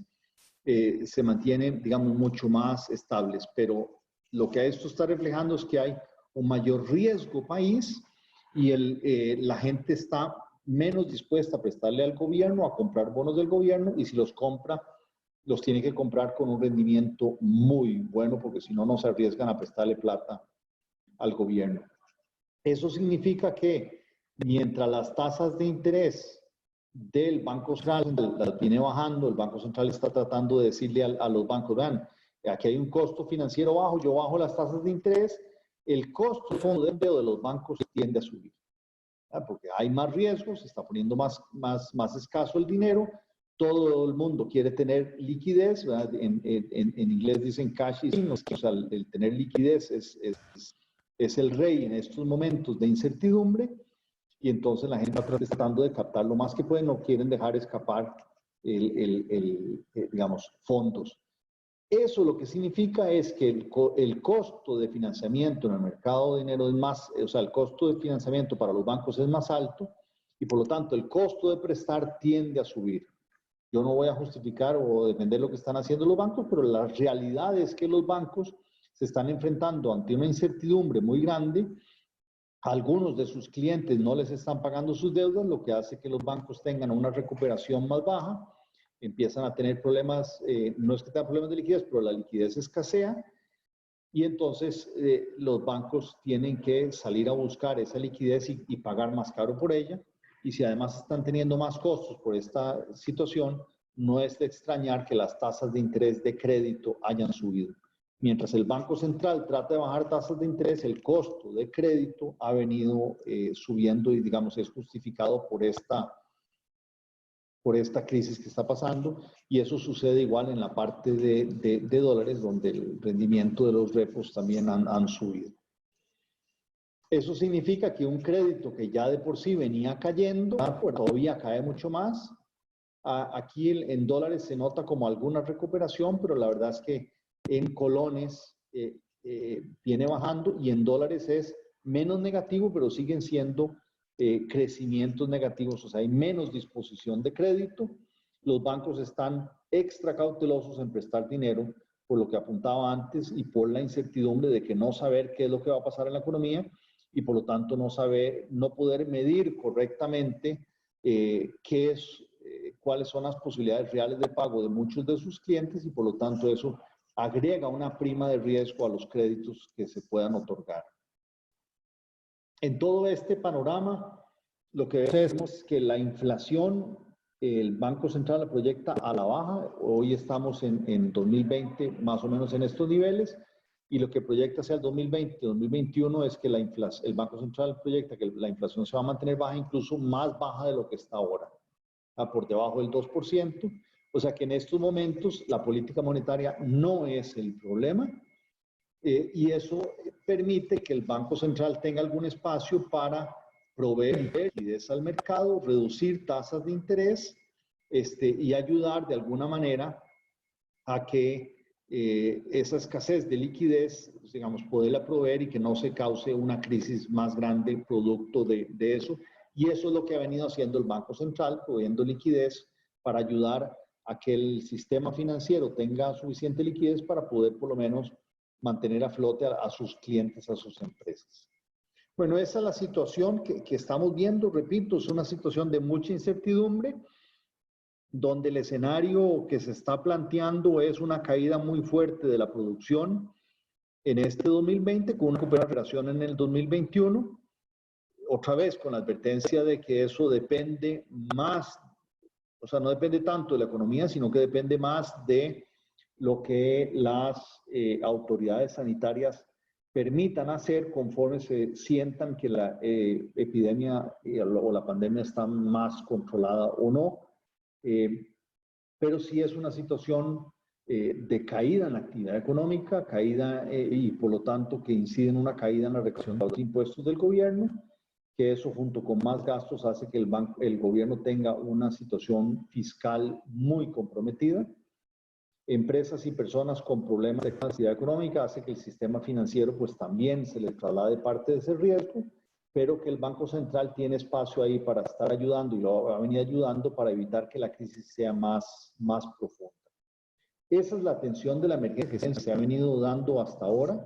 Se mantienen, digamos, mucho más estables, pero lo que esto está reflejando es que hay un mayor riesgo país, y la gente está menos dispuesta a prestarle al gobierno, a comprar bonos del gobierno, y si los compra, los tiene que comprar con un rendimiento muy bueno, porque si no, no se arriesgan a prestarle plata al gobierno. Eso significa que mientras las tasas de interés del Banco Central las viene bajando, el Banco Central está tratando de decirle a los bancos: vean, aquí hay un costo financiero bajo, yo bajo las tasas de interés, el costo de fondo de empleo de los bancos tiende a subir, ¿verdad? Porque hay más riesgos, se está poniendo más escaso el dinero, todo el mundo quiere tener liquidez, ¿verdad? En inglés dicen cash is king, o sea, el tener liquidez es el rey en estos momentos de incertidumbre. Y entonces la gente está tratando de captar lo más que pueden, no quieren dejar escapar digamos, fondos. Eso lo que significa es que el costo de financiamiento en el mercado de dinero es más, o sea, el costo de financiamiento para los bancos es más alto, y por lo tanto el costo de prestar tiende a subir. Yo no voy a justificar o defender lo que están haciendo los bancos, pero la realidad es que los bancos se están enfrentando ante una incertidumbre muy grande. Algunos de sus clientes no les están pagando sus deudas, lo que hace que los bancos tengan una recuperación más baja, empiezan a tener problemas, no es que tengan problemas de liquidez, pero la liquidez escasea, y entonces los bancos tienen que salir a buscar esa liquidez y pagar más caro por ella. Y si además están teniendo más costos por esta situación, no es de extrañar que las tasas de interés de crédito hayan subido. Mientras el Banco Central trata de bajar tasas de interés, el costo de crédito ha venido subiendo, y digamos es justificado por esta crisis que está pasando, y eso sucede igual en la parte de dólares, donde el rendimiento de los repos también han subido. Eso significa que un crédito que ya de por sí venía cayendo, pues todavía cae mucho más. Aquí en dólares se nota como alguna recuperación, pero la verdad es que en colones viene bajando, y en dólares es menos negativo, pero siguen siendo crecimientos negativos, o sea, hay menos disposición de crédito. Los bancos están extra cautelosos en prestar dinero, por lo que apuntaba antes, y por la incertidumbre de que no saber qué es lo que va a pasar en la economía, y por lo tanto no poder medir correctamente cuáles son las posibilidades reales de pago de muchos de sus clientes, y por lo tanto eso agrega una prima de riesgo a los créditos que se puedan otorgar. En todo este panorama, lo que vemos es que la inflación, el Banco Central la proyecta a la baja. Hoy estamos en 2020 más o menos en estos niveles, y lo que proyecta hacia el 2020-2021 es que el Banco Central proyecta que la inflación se va a mantener baja, incluso más baja de lo que está ahora, por debajo del 2%. O sea que en estos momentos la política monetaria no es el problema, y eso permite que el Banco Central tenga algún espacio para proveer liquidez al mercado, reducir tasas de interés, y ayudar de alguna manera a que esa escasez de liquidez, digamos, poderla proveer y que no se cause una crisis más grande producto de eso. Y eso es lo que ha venido haciendo el Banco Central, proveyendo liquidez para ayudar a que el sistema financiero tenga suficiente liquidez para poder por lo menos mantener a flote a sus clientes, a sus empresas. Bueno, esa es la situación que estamos viendo. Repito, es una situación de mucha incertidumbre, donde el escenario que se está planteando es una caída muy fuerte de la producción en este 2020, con una recuperación en el 2021, otra vez con la advertencia de que eso depende más, o sea, no depende tanto de la economía, sino que depende más de lo que las autoridades sanitarias permitan hacer conforme se sientan que la epidemia o la pandemia está más controlada o no. Pero sí es una situación de caída en la actividad económica, caída y por lo tanto que incide en una caída en la recaudación de los impuestos del gobierno, que eso junto con más gastos hace que el gobierno tenga una situación fiscal muy comprometida. Empresas y personas con problemas de capacidad económica hace que el sistema financiero pues también se le traslade parte de ese riesgo, pero que el Banco Central tiene espacio ahí para estar ayudando y lo va a venir ayudando para evitar que la crisis sea más profunda. Esa es la atención de la emergencia que se ha venido dando hasta ahora.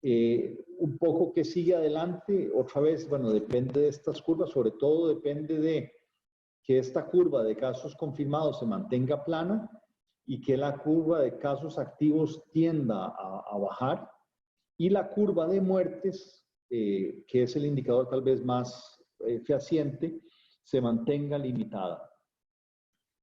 Un poco que sigue adelante, otra vez, bueno, depende de estas curvas, sobre todo depende de que esta curva de casos confirmados se mantenga plana y que la curva de casos activos tienda a bajar, y la curva de muertes, que es el indicador tal vez más fehaciente, se mantenga limitada.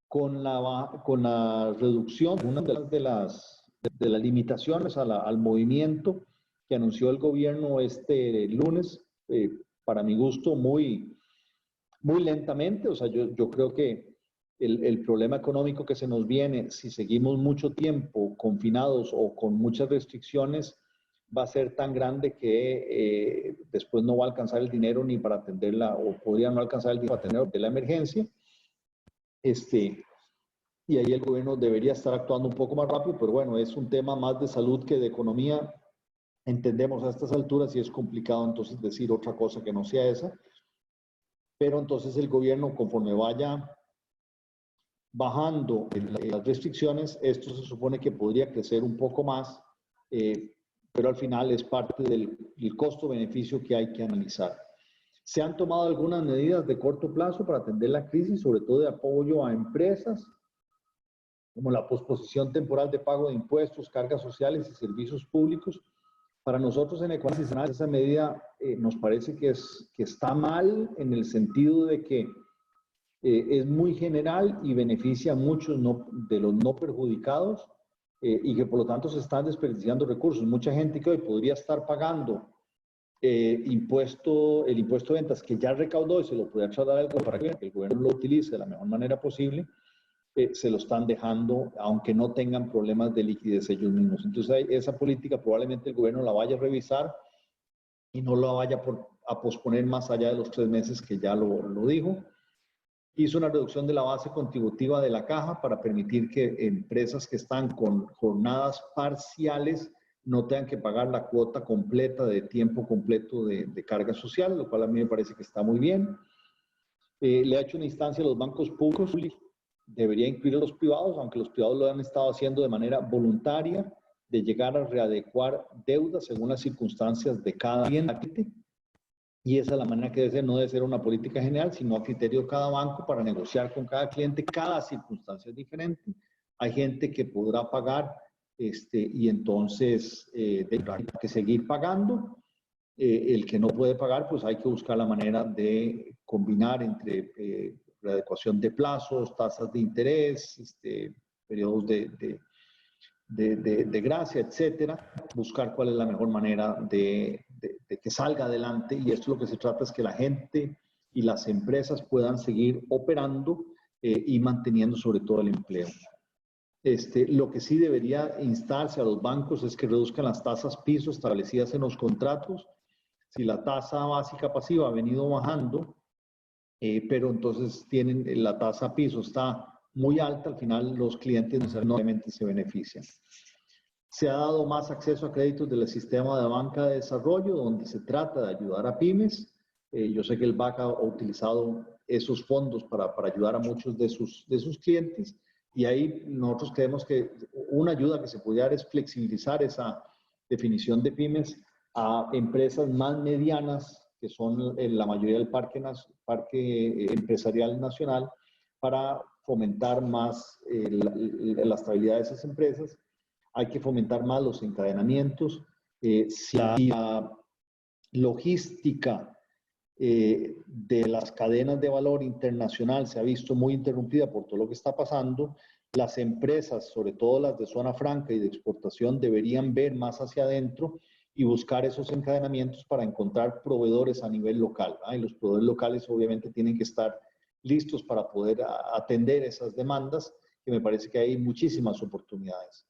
Con la reducción, una de las limitaciones al movimiento que anunció el gobierno este lunes, para mi gusto muy lentamente. O sea, yo creo que el problema económico que se nos viene, si seguimos mucho tiempo confinados o con muchas restricciones, va a ser tan grande que después no va a alcanzar el dinero ni para atenderla, o podría no alcanzar el dinero para atender la emergencia. Y ahí el gobierno debería estar actuando un poco más rápido, pero bueno, es un tema más de salud que de economía. Entendemos a estas alturas y es complicado entonces decir otra cosa que no sea esa. Pero entonces el gobierno, conforme vaya bajando las restricciones, esto se supone que podría crecer un poco más, pero al final es parte del costo-beneficio que hay que analizar. Se han tomado algunas medidas de corto plazo para atender la crisis, sobre todo de apoyo a empresas, como la posposición temporal de pago de impuestos, cargas sociales y servicios públicos. Para nosotros en Economía esa medida nos parece que está mal, en el sentido de que es muy general y beneficia a muchos de los no perjudicados, y que por lo tanto se están desperdiciando recursos. Mucha gente que hoy podría estar pagando el impuesto de ventas que ya recaudó y se lo podría trasladar al gobierno para que el gobierno lo utilice de la mejor manera posible, se lo están dejando, aunque no tengan problemas de liquidez ellos mismos. Entonces esa política probablemente el gobierno la vaya a revisar y no la vaya a posponer más allá de los 3 meses que ya lo dijo. Hizo una reducción de la base contributiva de la caja para permitir que empresas que están con jornadas parciales no tengan que pagar la cuota completa de tiempo completo de carga social, lo cual a mí me parece que está muy bien. Le ha hecho una instancia a los bancos públicos, debería incluir a los privados, aunque los privados lo han estado haciendo de manera voluntaria, de llegar a readecuar deudas según las circunstancias de cada cliente. Y esa es la manera que debe ser, no debe ser una política general, sino a criterio de cada banco para negociar con cada cliente. Cada circunstancia es diferente. Hay gente que podrá pagar y entonces tendrá que seguir pagando. El que no puede pagar, pues hay que buscar la manera de combinar entre la adecuación de plazos, tasas de interés, periodos de gracia, etcétera, buscar cuál es la mejor manera de que salga adelante, y esto lo que se trata es que la gente y las empresas puedan seguir operando y manteniendo sobre todo el empleo. Lo que sí debería instarse a los bancos es que reduzcan las tasas piso establecidas en los contratos. Si la tasa básica pasiva ha venido bajando, pero entonces la tasa piso está muy alta, al final los clientes necesariamente se benefician. Se ha dado más acceso a créditos del sistema de banca de desarrollo, donde se trata de ayudar a pymes. Yo sé que el BAC ha utilizado esos fondos para ayudar a muchos de sus clientes, y ahí nosotros creemos que una ayuda que se pudiera dar es flexibilizar esa definición de pymes a empresas más medianas, que son la mayoría del parque empresarial nacional, para fomentar más la estabilidad de esas empresas. Hay que fomentar más los encadenamientos. Si la logística de las cadenas de valor internacional se ha visto muy interrumpida por todo lo que está pasando, las empresas, sobre todo las de zona franca y de exportación, deberían ver más hacia adentro y buscar esos encadenamientos para encontrar proveedores a nivel local. Y los proveedores locales obviamente tienen que estar listos para poder atender esas demandas, que me parece que hay muchísimas oportunidades.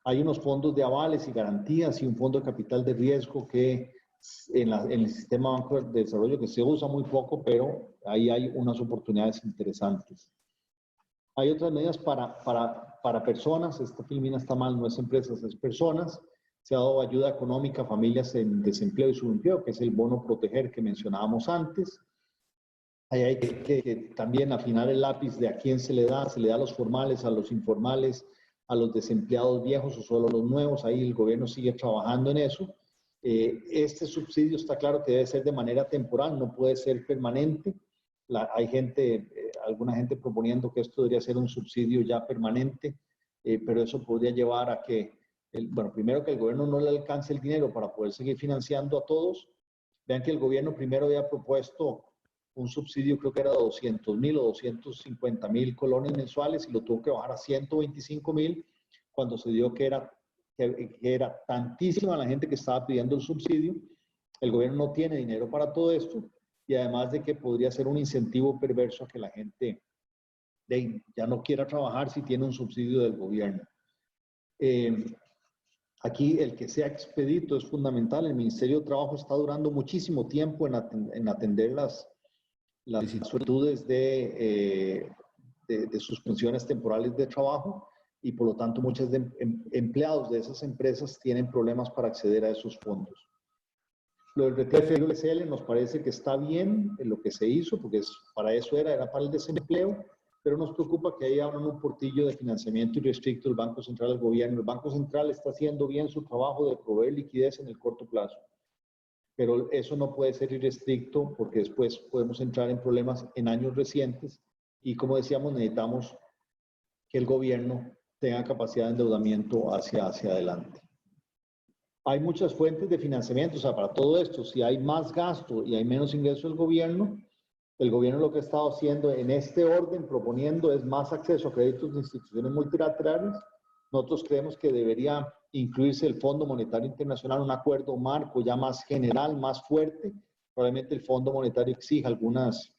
Hay unos fondos de avales y garantías y un fondo de capital de riesgo que en el sistema banco de desarrollo que se usa muy poco, pero ahí hay unas oportunidades interesantes. Hay otras medidas para personas. Esta filmina está mal, no es empresas, es personas. Se ha dado ayuda económica a familias en desempleo y subempleo, que es el bono proteger que mencionábamos antes. Ahí hay que también afinar el lápiz de a quién se le da a los formales, a los informales, a los desempleados viejos o solo los nuevos. Ahí el gobierno sigue trabajando en eso. Este subsidio está claro que debe ser de manera temporal, no puede ser permanente. Hay alguna gente proponiendo que esto debería ser un subsidio ya permanente, pero eso podría llevar a que, primero que el gobierno no le alcance el dinero para poder seguir financiando a todos. Vean que el gobierno primero había propuesto un subsidio, creo que era de 200.000 o 250.000 colones mensuales, y lo tuvo que bajar a 125.000 cuando se dio que era tantísima la gente que estaba pidiendo el subsidio. El gobierno no tiene dinero para todo esto, y además de que podría ser un incentivo perverso a que la gente ya no quiera trabajar si tiene un subsidio del gobierno. Aquí el que sea expedito es fundamental. El Ministerio de Trabajo está durando muchísimo tiempo en atender las solicitudes de suspensiones temporales de trabajo, y por lo tanto muchos empleados de esas empresas tienen problemas para acceder a esos fondos. Lo del retiro FSL nos parece que está bien en lo que se hizo, porque para eso era para el desempleo, pero nos preocupa que haya un portillo de financiamiento irrestricto del Banco Central del gobierno. El Banco Central está haciendo bien su trabajo de proveer liquidez en el corto plazo, pero eso no puede ser irrestricto, porque después podemos entrar en problemas en años recientes, y como decíamos, necesitamos que el gobierno tenga capacidad de endeudamiento hacia adelante. Hay muchas fuentes de financiamiento, o sea, para todo esto, si hay más gasto y hay menos ingreso del gobierno, el gobierno lo que ha estado haciendo en este orden, proponiendo, es más acceso a créditos de instituciones multilaterales. Nosotros creemos que debería incluirse el Fondo Monetario Internacional, un acuerdo marco ya más general, más fuerte. Probablemente el Fondo Monetario exija algunas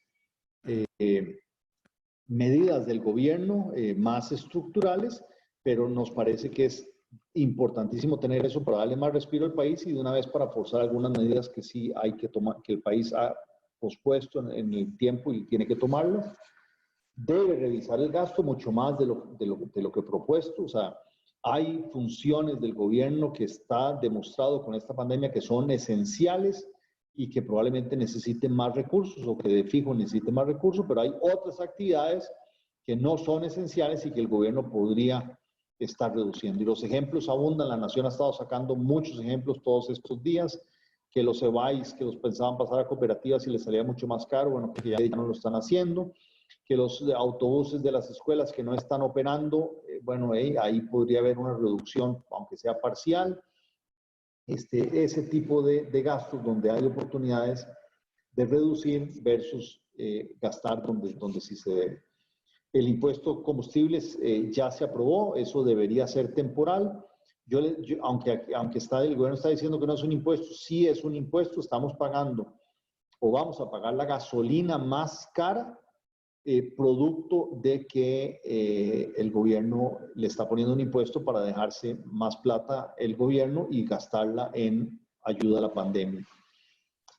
medidas del gobierno más estructurales, pero nos parece que es importantísimo tener eso para darle más respiro al país, y de una vez para forzar algunas medidas que sí hay que tomar, que el país ha pospuesto en el tiempo y tiene que tomarlas. Debe revisar el gasto mucho más de lo que he propuesto. O sea, hay funciones del gobierno que está demostrado con esta pandemia que son esenciales y que probablemente necesiten más recursos, o que de fijo necesiten más recursos, pero hay otras actividades que no son esenciales y que el gobierno podría estar reduciendo. Y los ejemplos abundan. La Nación ha estado sacando muchos ejemplos todos estos días, que los EBAIS, que los pensaban pasar a cooperativas y les salía mucho más caro, bueno, que ya no lo están haciendo, que los autobuses de las escuelas que no están operando, bueno, ahí podría haber una reducción, aunque sea parcial. ese tipo de gastos donde hay oportunidades de reducir versus gastar donde sí se debe. El impuesto combustibles ya se aprobó, eso debería ser temporal. Aunque el gobierno está diciendo que no es un impuesto, sí es un impuesto, estamos pagando o vamos a pagar la gasolina más cara producto de que el gobierno le está poniendo un impuesto para dejarse más plata el gobierno y gastarla en ayuda a la pandemia.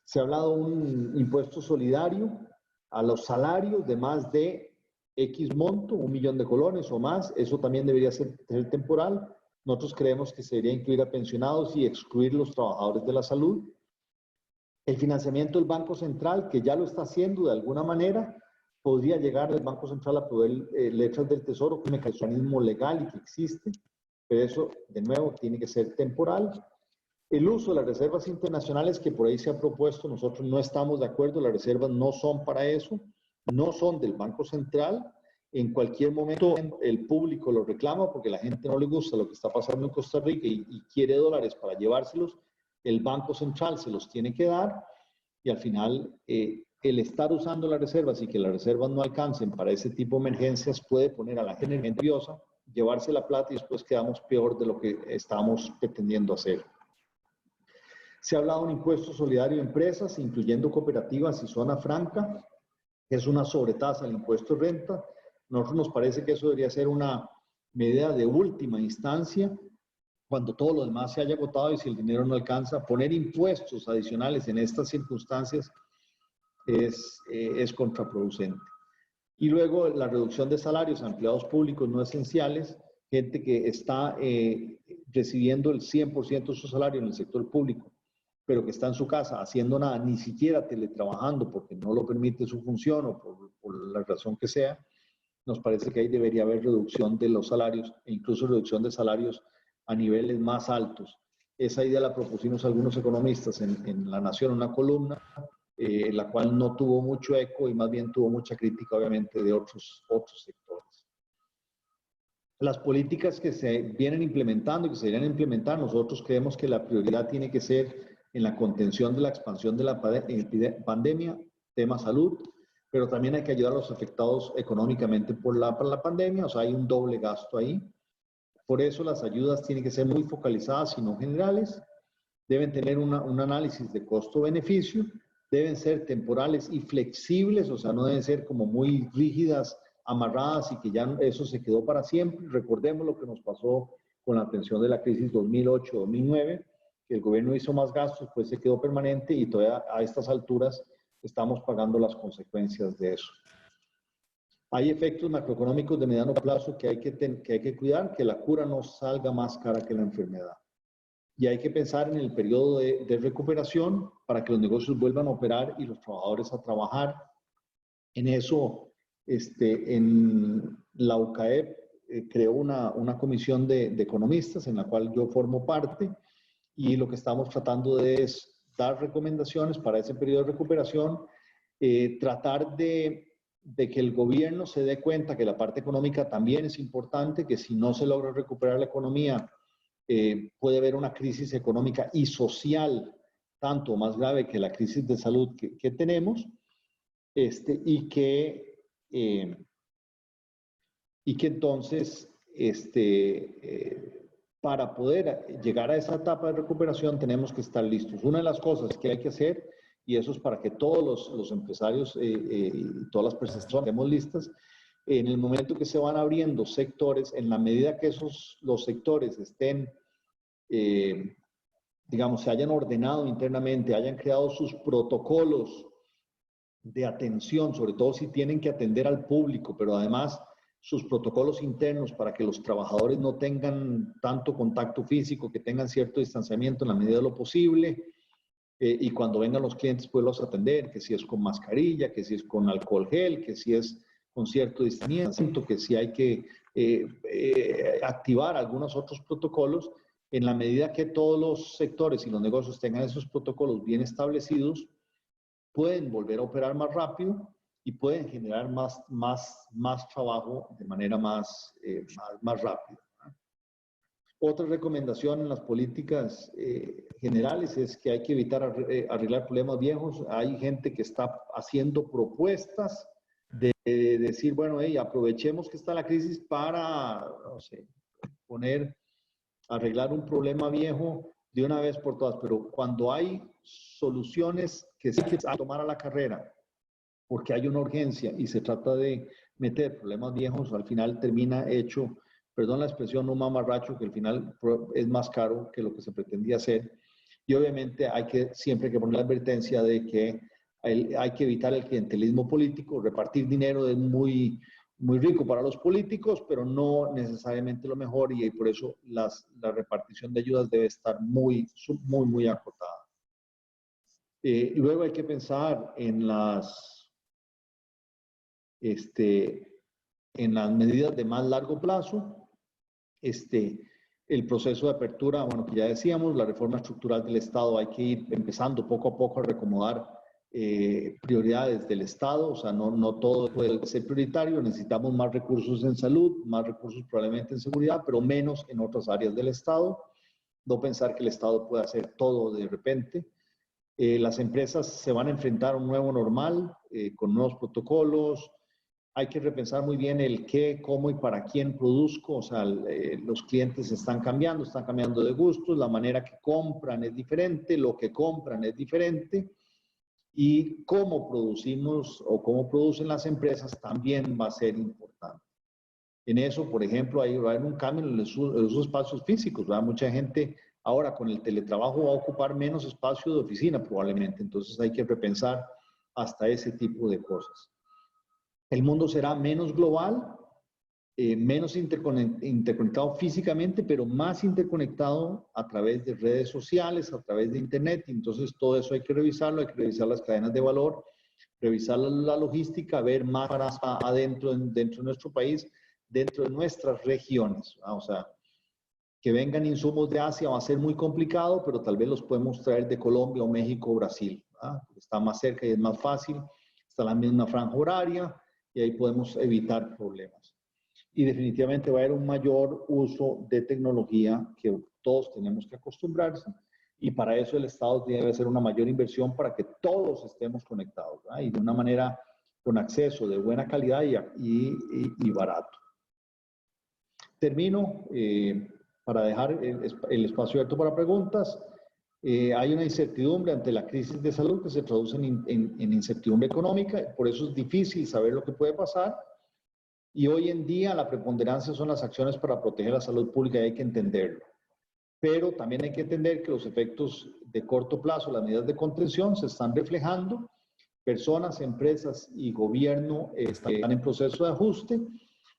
Se ha hablado de un impuesto solidario a los salarios de más de X monto, 1 millón de colones o más. Eso también debería ser temporal. Nosotros creemos que se debería incluir a pensionados y excluir los trabajadores de la salud. El financiamiento del Banco Central, que ya lo está haciendo de alguna manera, podría llegar el Banco Central a poder letras del Tesoro, que es un mecanismo legal y que existe, pero eso, de nuevo, tiene que ser temporal. El uso de las reservas internacionales que por ahí se ha propuesto, nosotros no estamos de acuerdo, las reservas no son para eso, no son del Banco Central. En cualquier momento el público lo reclama porque a la gente no le gusta lo que está pasando en Costa Rica y quiere dólares para llevárselos. El Banco Central se los tiene que dar y al final el estar usando las reservas y que las reservas no alcancen para ese tipo de emergencias puede poner a la gente nerviosa, llevarse la plata y después quedamos peor de lo que estamos pretendiendo hacer. Se ha hablado de un impuesto solidario a empresas, incluyendo cooperativas y zona franca, que es una sobretasa al impuesto de renta. A nosotros nos parece que eso debería ser una medida de última instancia, cuando todo lo demás se haya agotado y si el dinero no alcanza. Poner impuestos adicionales en estas circunstancias es contraproducente. Y luego la reducción de salarios a empleados públicos no esenciales, gente que está recibiendo el 100% de su salario en el sector público, pero que está en su casa haciendo nada, ni siquiera teletrabajando porque no lo permite su función o por la razón que sea. Nos parece que ahí debería haber reducción de los salarios e incluso reducción de salarios a niveles más altos. Esa idea la propusimos algunos economistas en La Nación, una columna, la cual no tuvo mucho eco y más bien tuvo mucha crítica, obviamente, de otros sectores. Las políticas que se vienen implementando y que se deberían implementar, nosotros creemos que la prioridad tiene que ser en la contención de la expansión de la pandemia, tema salud, pero también hay que ayudar a los afectados económicamente por la pandemia, o sea, hay un doble gasto ahí. Por eso las ayudas tienen que ser muy focalizadas y no generales, deben tener un análisis de costo-beneficio, deben ser temporales y flexibles, o sea, no deben ser como muy rígidas, amarradas y que ya eso se quedó para siempre. Recordemos lo que nos pasó con la atención de la crisis 2008-2009, que el gobierno hizo más gastos, pues se quedó permanente y todavía a estas alturas estamos pagando las consecuencias de eso. Hay efectos macroeconómicos de mediano plazo que hay que cuidar, que la cura no salga más cara que la enfermedad. Y hay que pensar en el periodo de recuperación para que los negocios vuelvan a operar y los trabajadores a trabajar. En eso, en la UCAEP creó una comisión de economistas en la cual yo formo parte y lo que estamos tratando es dar recomendaciones para ese periodo de recuperación, tratar de que el gobierno se dé cuenta que la parte económica también es importante, que si no se logra recuperar la economía, puede haber una crisis económica y social tanto más grave que la crisis de salud que tenemos, y que entonces, para poder llegar a esa etapa de recuperación tenemos que estar listos. Una de las cosas que hay que hacer, y eso es para que todos los empresarios y todas las personas estemos listas, en el momento que se van abriendo sectores, en la medida que los sectores estén, digamos, se hayan ordenado internamente, hayan creado sus protocolos de atención, sobre todo si tienen que atender al público, pero además sus protocolos internos para que los trabajadores no tengan tanto contacto físico, que tengan cierto distanciamiento en la medida de lo posible, y cuando vengan los clientes poderlos atender, que si es con mascarilla, que si es con alcohol gel, que si es con cierto distanciamiento, que si hay que activar algunos otros protocolos. En la medida que todos los sectores y los negocios tengan esos protocolos bien establecidos, pueden volver a operar más rápido y pueden generar más trabajo de manera más rápida. Otra recomendación en las políticas generales es que hay que evitar arreglar problemas viejos. Hay gente que está haciendo propuestas de decir, bueno, hey, aprovechemos que está la crisis para, no sé, arreglar un problema viejo de una vez por todas. Pero cuando hay soluciones que sí que hay que tomar a la carrera, porque hay una urgencia y se trata de meter problemas viejos, al final termina hecho, perdón la expresión, un mamarracho que al final es más caro que lo que se pretendía hacer. Y obviamente siempre hay que poner la advertencia de que hay que evitar el clientelismo político. Repartir dinero es muy rico para los políticos, pero no necesariamente lo mejor, y por eso la repartición de ayudas debe estar muy acotada. Luego hay que pensar en las medidas de más largo plazo, el proceso de apertura, bueno, que ya decíamos, la reforma estructural del Estado, hay que ir empezando poco a poco a recomodar prioridades del Estado, o sea, no todo puede ser prioritario, necesitamos más recursos en salud, más recursos probablemente en seguridad, pero menos en otras áreas del Estado, no pensar que el Estado puede hacer todo de repente. Las empresas se van a enfrentar a un nuevo normal, con nuevos protocolos. Hay que repensar muy bien el qué, cómo y para quién produzco. O sea, los clientes están cambiando de gustos, la manera que compran es diferente, lo que compran es diferente, y cómo producimos o cómo producen las empresas también va a ser importante. En eso, por ejemplo, va a haber un cambio en los espacios físicos, ¿verdad? Mucha gente ahora con el teletrabajo va a ocupar menos espacio de oficina probablemente, entonces hay que repensar hasta ese tipo de cosas. El mundo será menos global, menos interconectado físicamente, pero más interconectado a través de redes sociales, a través de internet. Entonces todo eso hay que revisarlo, hay que revisar las cadenas de valor, revisar la logística, ver más para adentro, dentro de nuestro país, dentro de nuestras regiones. O sea, que vengan insumos de Asia va a ser muy complicado, pero tal vez los podemos traer de Colombia o México o Brasil. Está más cerca y es más fácil, está la misma franja horaria y ahí podemos evitar problemas. Y definitivamente va a haber un mayor uso de tecnología que todos tenemos que acostumbrarse, y para eso el Estado debe hacer una mayor inversión para que todos estemos conectados, ¿verdad? Y de una manera con acceso de buena calidad y barato. Termino para dejar el espacio abierto para preguntas. Hay una incertidumbre ante la crisis de salud que se traduce en incertidumbre económica, por eso es difícil saber lo que puede pasar. Y hoy en día la preponderancia son las acciones para proteger la salud pública, y hay que entenderlo. Pero también hay que entender que los efectos de corto plazo, las medidas de contención, se están reflejando. Personas, empresas y gobierno están en proceso de ajuste,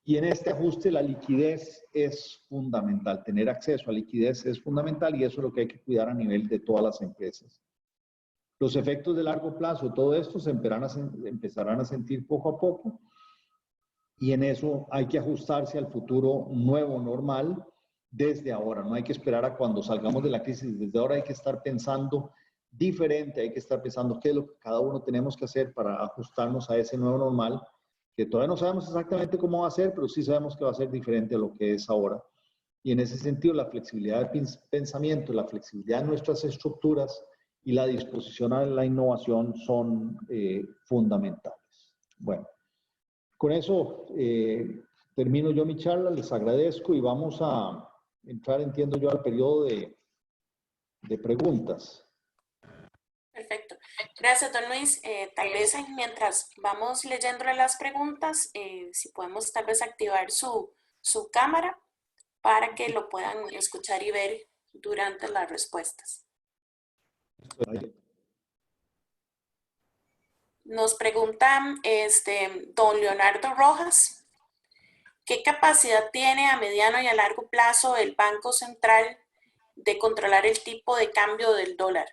y en este ajuste la liquidez es fundamental. Tener acceso a liquidez es fundamental, y eso es lo que hay que cuidar a nivel de todas las empresas. Los efectos de largo plazo, todo esto se empezarán a sentir poco a poco, y en eso hay que ajustarse al futuro nuevo normal desde ahora. No hay que esperar a cuando salgamos de la crisis. Desde ahora hay que estar pensando diferente, hay que estar pensando qué es lo que cada uno tenemos que hacer para ajustarnos a ese nuevo normal, que todavía no sabemos exactamente cómo va a ser, pero sí sabemos que va a ser diferente a lo que es ahora. Y en ese sentido, la flexibilidad de pensamiento, la flexibilidad de nuestras estructuras y la disposición a la innovación son fundamentales. Bueno, con eso termino yo mi charla, les agradezco y vamos a entrar, entiendo yo, al periodo de preguntas. Perfecto. Gracias, don Luis. Tal vez mientras vamos leyéndole las preguntas, si podemos tal vez activar su cámara para que lo puedan escuchar y ver durante las respuestas. Nos pregunta don Leonardo Rojas, ¿qué capacidad tiene a mediano y a largo plazo el Banco Central de controlar el tipo de cambio del dólar?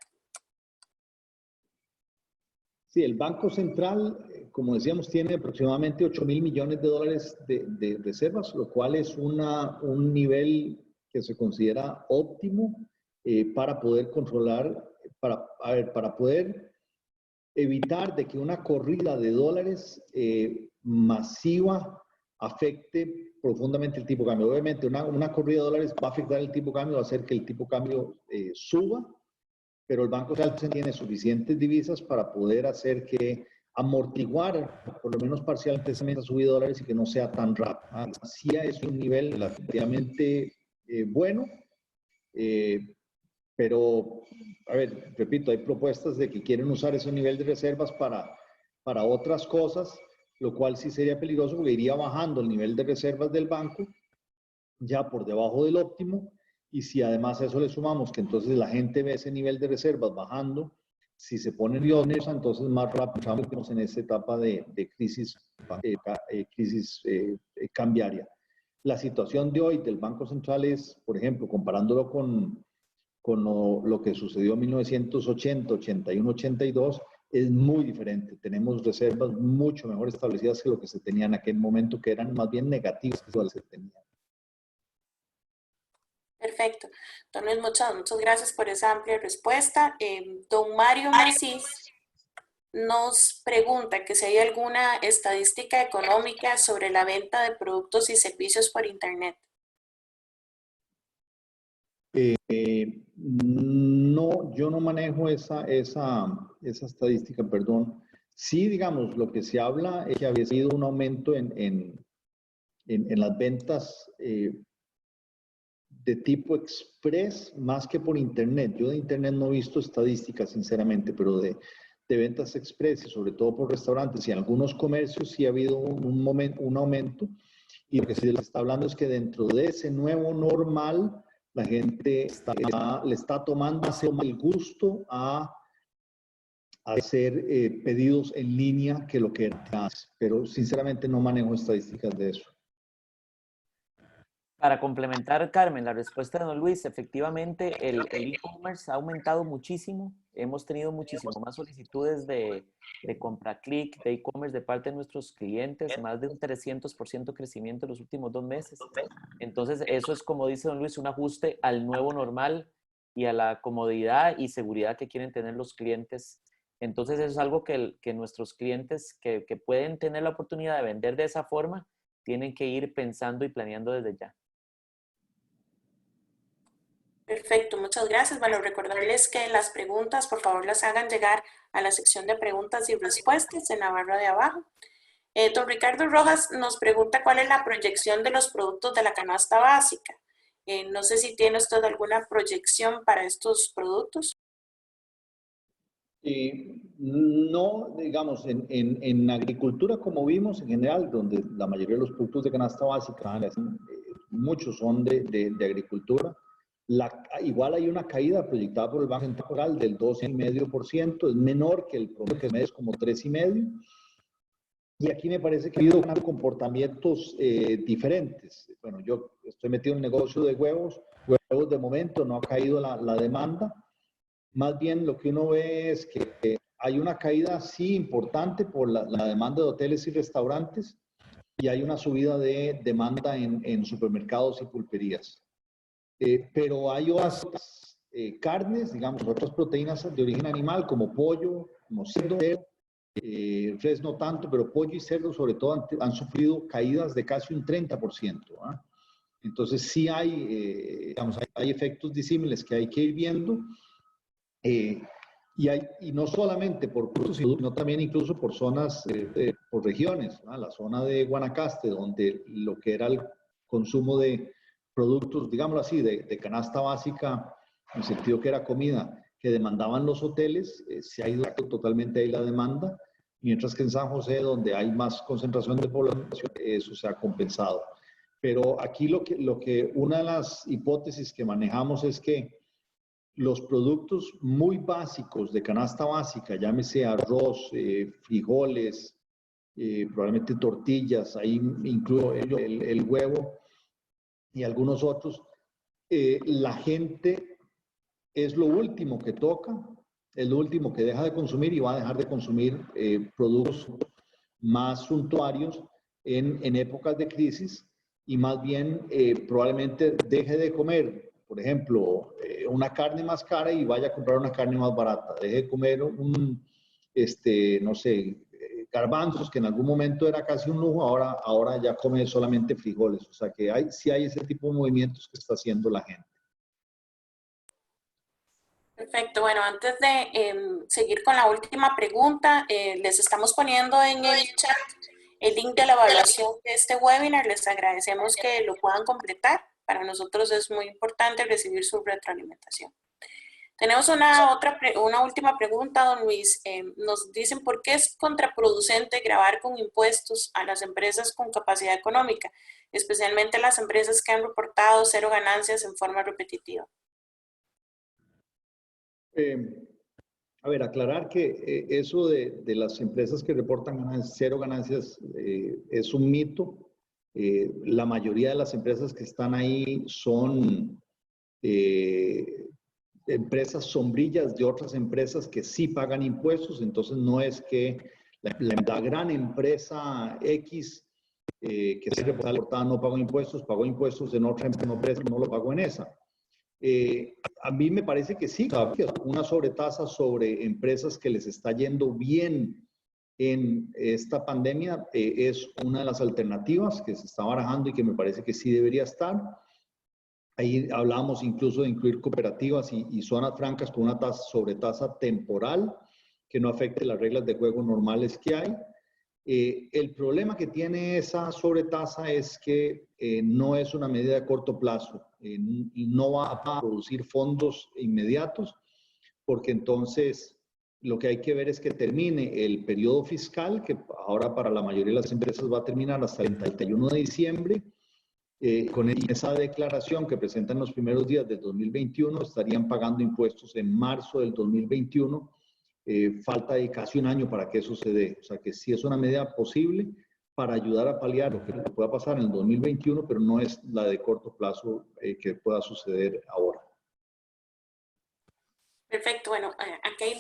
Sí, el Banco Central, como decíamos, tiene aproximadamente 8.000 millones de dólares de reservas, lo cual es un nivel que se considera óptimo para poder controlar, para poder evitar de que una corrida de dólares masiva afecte profundamente el tipo de cambio. Obviamente una corrida de dólares va a afectar el tipo de cambio, va a hacer que el tipo de cambio suba, pero el Banco Central tiene suficientes divisas para poder hacer que amortiguar, por lo menos parcialmente, esa subida de dólares y que no sea tan rápido. Así es un nivel relativamente bueno, pero, a ver, repito, hay propuestas de que quieren usar ese nivel de reservas para otras cosas, lo cual sí sería peligroso porque iría bajando el nivel de reservas del banco ya por debajo del óptimo, y si además a eso le sumamos que entonces la gente ve ese nivel de reservas bajando, si se pone nerviosa, entonces más rápido estamos en esta etapa de crisis, cambiaria. La situación de hoy del Banco Central es, por ejemplo, comparándolo con lo que sucedió en 1980, 81, 82, es muy diferente. Tenemos reservas mucho mejor establecidas que lo que se tenía en aquel momento, que eran más bien negativas que lo que se tenía. Perfecto. Entonces, muchas gracias por esa amplia respuesta. Don Mario Macís nos pregunta que si hay alguna estadística económica sobre la venta de productos y servicios por Internet. No, yo no manejo esa estadística, perdón. Sí, digamos, lo que se habla es que había sido un aumento en las ventas de tipo express más que por Internet. Yo de Internet no he visto estadísticas, sinceramente, pero de ventas express y sobre todo por restaurantes y algunos comercios sí ha habido un aumento. Y lo que se está hablando es que dentro de ese nuevo normal, la gente le está tomando el gusto a hacer pedidos en línea que lo que era antes. Pero sinceramente no manejo estadísticas de eso. Para complementar, Carmen, la respuesta de don Luis, efectivamente el e-commerce ha aumentado muchísimo. Hemos tenido muchísimo más solicitudes de compra clic, de e-commerce de parte de nuestros clientes, más de un 300% crecimiento en los últimos 2 meses. Entonces, eso es, como dice don Luis, un ajuste al nuevo normal y a la comodidad y seguridad que quieren tener los clientes. Entonces, eso es algo que nuestros clientes que pueden tener la oportunidad de vender de esa forma, tienen que ir pensando y planeando desde ya. Perfecto, muchas gracias. Bueno, recordarles que las preguntas, por favor, las hagan llegar a la sección de preguntas y respuestas en la barra de abajo. Don Ricardo Rojas nos pregunta cuál es la proyección de los productos de la canasta básica. No sé si tiene usted alguna proyección para estos productos. No, digamos, en agricultura, como vimos en general, donde la mayoría de los productos de canasta básica, muchos son de agricultura. Igual hay una caída proyectada por el Banco Central del 12,5%, es menor que el promedio que es como 3,5%. Y aquí me parece que ha habido comportamientos diferentes. Bueno, yo estoy metido en el negocio de huevos de momento no ha caído la demanda. Más bien lo que uno ve es que hay una caída sí importante por la demanda de hoteles y restaurantes y hay una subida de demanda en supermercados y pulperías. Pero hay otras carnes, digamos, otras proteínas de origen animal como pollo, como cerdo, res no tanto, pero pollo y cerdo sobre todo han sufrido caídas de casi un 30%. ¿Ah? Entonces sí hay, digamos, hay efectos disímiles que hay que ir viendo. Y no solamente por productos, sino también incluso por zonas, por regiones. ¿No? La zona de Guanacaste, donde lo que era el consumo de productos, digámoslo así, de canasta básica, en el sentido que era comida, que demandaban los hoteles, se ha ido totalmente ahí la demanda, mientras que en San José, donde hay más concentración de población, eso se ha compensado. Pero aquí una de las hipótesis que manejamos es que los productos muy básicos de canasta básica, llámese arroz, frijoles, probablemente tortillas, ahí incluyo el huevo y algunos otros, la gente es lo último que toca, es lo último que deja de consumir y va a dejar de consumir productos más suntuarios en épocas de crisis y más bien probablemente deje de comer, por ejemplo, una carne más cara y vaya a comprar una carne más barata. Deje de comer no sé, garbanzos, que en algún momento era casi un lujo, ahora ya come solamente frijoles. O sea que sí hay ese tipo de movimientos que está haciendo la gente. Perfecto. Bueno, antes de seguir con la última pregunta, les estamos poniendo en el chat el link de la evaluación de este webinar. Les agradecemos que lo puedan completar. Para nosotros es muy importante recibir su retroalimentación. Tenemos una última pregunta, don Luis. Nos dicen por qué es contraproducente gravar con impuestos a las empresas con capacidad económica, especialmente las empresas que han reportado cero ganancias en forma repetitiva. A ver, aclarar que eso de las empresas que reportan cero ganancias es un mito. La mayoría de las empresas que están ahí son empresas sombrillas de otras empresas que sí pagan impuestos. Entonces no es que la gran empresa X que se reportada no pagó impuestos en otra empresa, no lo pagó en esa. A mí me parece que sí, una sobretasa sobre empresas que les está yendo bien en esta pandemia es una de las alternativas que se está barajando y que me parece que sí debería estar. Ahí hablábamos incluso de incluir cooperativas y zonas francas con una sobretasa temporal que no afecte las reglas de juego normales que hay. El problema que tiene esa sobretasa es que no es una medida de corto plazo y no va a producir fondos inmediatos, porque entonces lo que hay que ver es que termine el periodo fiscal, que ahora para la mayoría de las empresas va a terminar hasta el 31 de diciembre. Con esa declaración que presentan los primeros días del 2021, estarían pagando impuestos en marzo del 2021. Falta de casi un año para que eso se dé. O sea que sí es una medida posible para ayudar a paliar lo que pueda pasar en el 2021, pero no es la de corto plazo que pueda suceder ahora. Perfecto. Bueno, aquí hay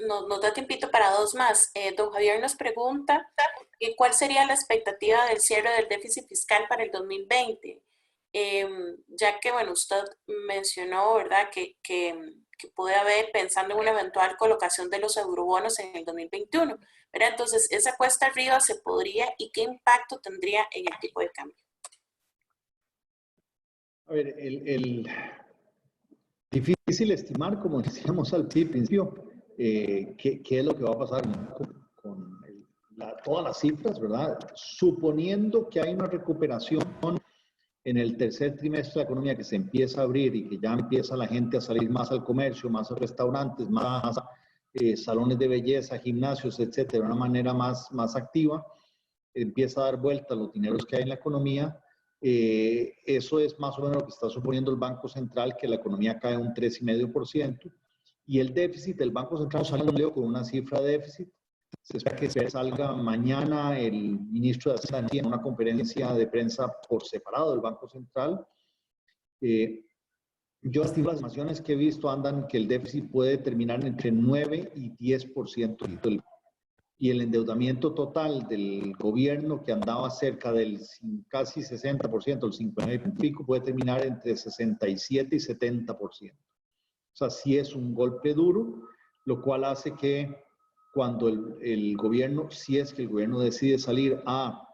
nos da tiempito para dos más. Don Javier nos pregunta ¿cuál sería la expectativa del cierre del déficit fiscal para el 2020? Ya que, bueno, usted mencionó, ¿verdad?, que puede haber, pensando en una eventual colocación de los eurobonos en el 2021. ¿Verdad? Entonces, esa cuesta arriba se podría, ¿y qué impacto tendría en el tipo de cambio? A ver, difícil estimar, como decíamos al principio, qué es lo que va a pasar con todas las cifras, ¿verdad? Suponiendo que hay una recuperación en el tercer trimestre de la economía que se empieza a abrir y que ya empieza la gente a salir más al comercio, más a restaurantes, más salones de belleza, gimnasios, etcétera, de una manera más activa, empieza a dar vuelta los dineros que hay en la economía. Eso es más o menos lo que está suponiendo el Banco Central, que la economía cae un 3,5%. Y el déficit del Banco Central salió con una cifra de déficit. Se espera que salga mañana el ministro de Hacienda en una conferencia de prensa por separado del Banco Central. Yo las estimaciones que he visto andan que el déficit puede terminar entre 9 y 10%. Y el endeudamiento total del gobierno, que andaba cerca del casi 60%, el 59 y pico, puede terminar entre 67 y 70%. O sea, sí es un golpe duro, lo cual hace que cuando el gobierno, si es que el gobierno decide salir a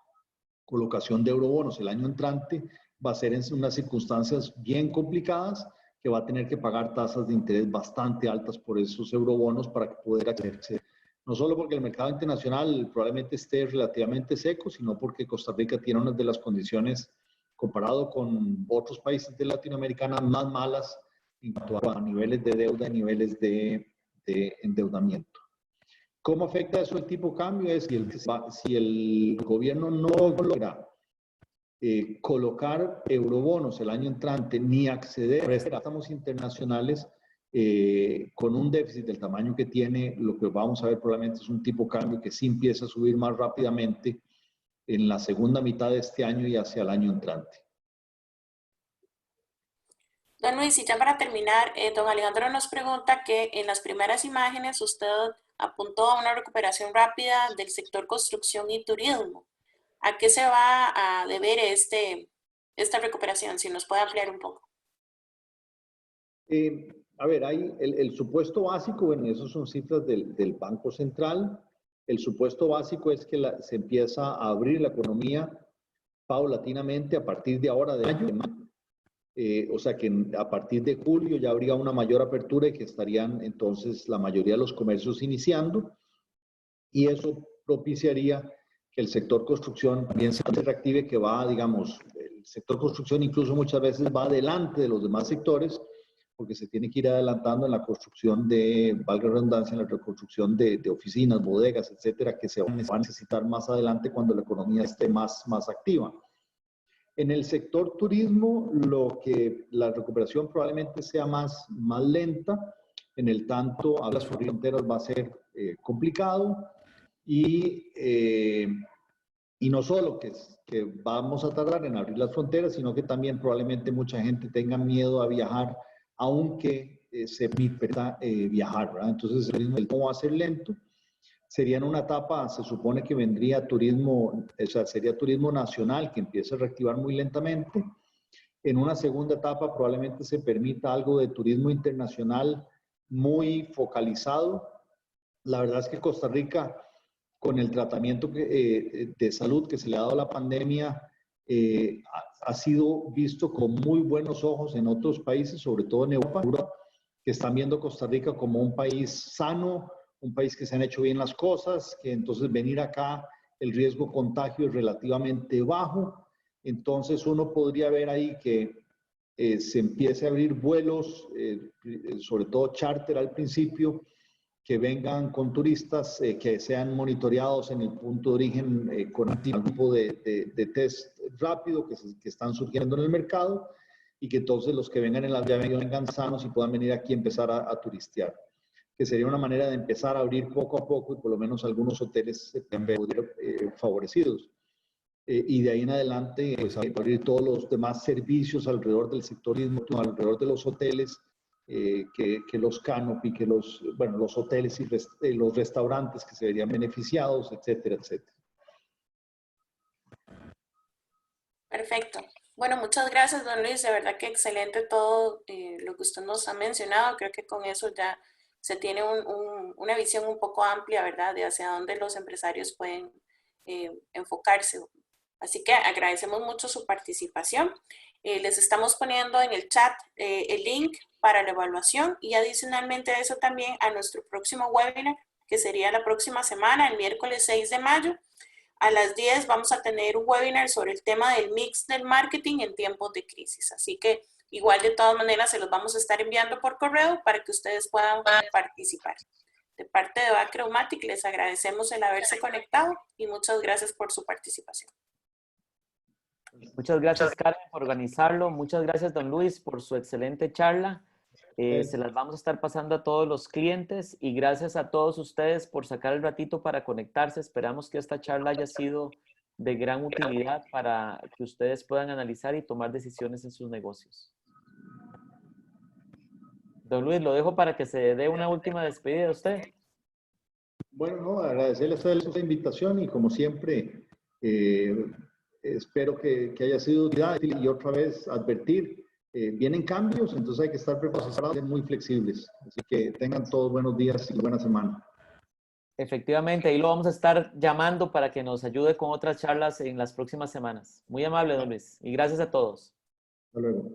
colocación de eurobonos el año entrante, va a ser en unas circunstancias bien complicadas, que va a tener que pagar tasas de interés bastante altas por esos eurobonos para poder acceder. No solo porque el mercado internacional probablemente esté relativamente seco, sino porque Costa Rica tiene una de las condiciones, comparado con otros países de Latinoamérica, más malas en cuanto a niveles de deuda y niveles de endeudamiento. ¿Cómo afecta eso el tipo de cambio? Es si el gobierno no logra colocar eurobonos el año entrante ni acceder a préstamos internacionales, con un déficit del tamaño que tiene, lo que vamos a ver probablemente es un tipo de cambio que sí empieza a subir más rápidamente en la segunda mitad de este año y hacia el año entrante. Don Luis, y ya para terminar, don Alejandro nos pregunta que en las primeras imágenes usted apuntó a una recuperación rápida del sector construcción y turismo. ¿A qué se va a deber esta recuperación? Si nos puede ampliar un poco. A ver, hay el supuesto básico, bueno, esas son cifras del Banco Central. el supuesto básico es que se empieza a abrir la economía paulatinamente a partir de ahora de mayo. O sea que a partir de julio ya habría una mayor apertura y que estarían entonces la mayoría de los comercios iniciando, y eso propiciaría que el sector construcción también se reactive, que va, digamos, el sector construcción incluso muchas veces va adelante de los demás sectores, porque se tiene que ir adelantando en la construcción de, valga la redundancia, en la reconstrucción de oficinas, bodegas, etcétera, que se van a necesitar más adelante cuando la economía esté más activa. En el sector turismo, la recuperación probablemente sea más lenta, en el tanto a las fronteras va a ser complicado, y no solo que vamos a tardar en abrir las fronteras, sino que también probablemente mucha gente tenga miedo a viajar, aunque se permita viajar, ¿verdad? Entonces el turismo va a ser lento. Sería en una etapa, se supone que vendría turismo, o sea, sería turismo nacional que empieza a reactivar muy lentamente. En una segunda etapa probablemente se permita algo de turismo internacional muy focalizado. La verdad es que Costa Rica, con el tratamiento de salud que se le ha dado a la pandemia, ha sido visto con muy buenos ojos en otros países, sobre todo en Europa, que están viendo Costa Rica como un país sano, un país que se han hecho bien las cosas, que entonces venir acá el riesgo de contagio es relativamente bajo. Entonces uno podría ver ahí que se empiece a abrir vuelos, sobre todo charter al principio, que vengan con turistas, que sean monitoreados en el punto de origen con algún tipo de test rápido que están surgiendo en el mercado, y que entonces los que vengan en las llaves vengan sanos y puedan venir aquí a empezar a turistear, que sería una manera de empezar a abrir poco a poco, y por lo menos algunos hoteles se pueden ver favorecidos. Y de ahí en adelante, pues, abrir todos los demás servicios alrededor del sectorismo, alrededor de los hoteles, que los canopy, que los hoteles y los restaurantes que se verían beneficiados, etcétera, etcétera. Perfecto. Bueno, muchas gracias, don Luis. De verdad que excelente todo lo que usted nos ha mencionado. Creo que con eso ya se tiene una visión un poco amplia, ¿verdad?, de hacia dónde los empresarios pueden enfocarse. Así que agradecemos mucho su participación. Les estamos poniendo en el chat el link para la evaluación, y adicionalmente a eso también a nuestro próximo webinar, que sería la próxima semana, el miércoles 6 de mayo. A las 10 vamos a tener un webinar sobre el tema del mix del marketing en tiempos de crisis. Así que igual de todas maneras se los vamos a estar enviando por correo para que ustedes puedan participar. De parte de Bacreumatic les agradecemos el haberse conectado y muchas gracias por su participación. Muchas gracias, Carmen, por organizarlo. Muchas gracias, don Luis, por su excelente charla. Se las vamos a estar pasando a todos los clientes, y gracias a todos ustedes por sacar el ratito para conectarse. Esperamos que esta charla haya sido de gran utilidad para que ustedes puedan analizar y tomar decisiones en sus negocios. Don Luis, lo dejo para que se dé una última despedida de usted. Bueno, no, agradecerles a esta invitación, y como siempre, espero que haya sido de utilidad, y otra vez advertir, vienen cambios, entonces hay que estar preparados y muy flexibles. Así que tengan todos buenos días y buena semana. Efectivamente, ahí lo vamos a estar llamando para que nos ayude con otras charlas en las próximas semanas. Muy amable, don Luis, y gracias a todos. Hasta luego.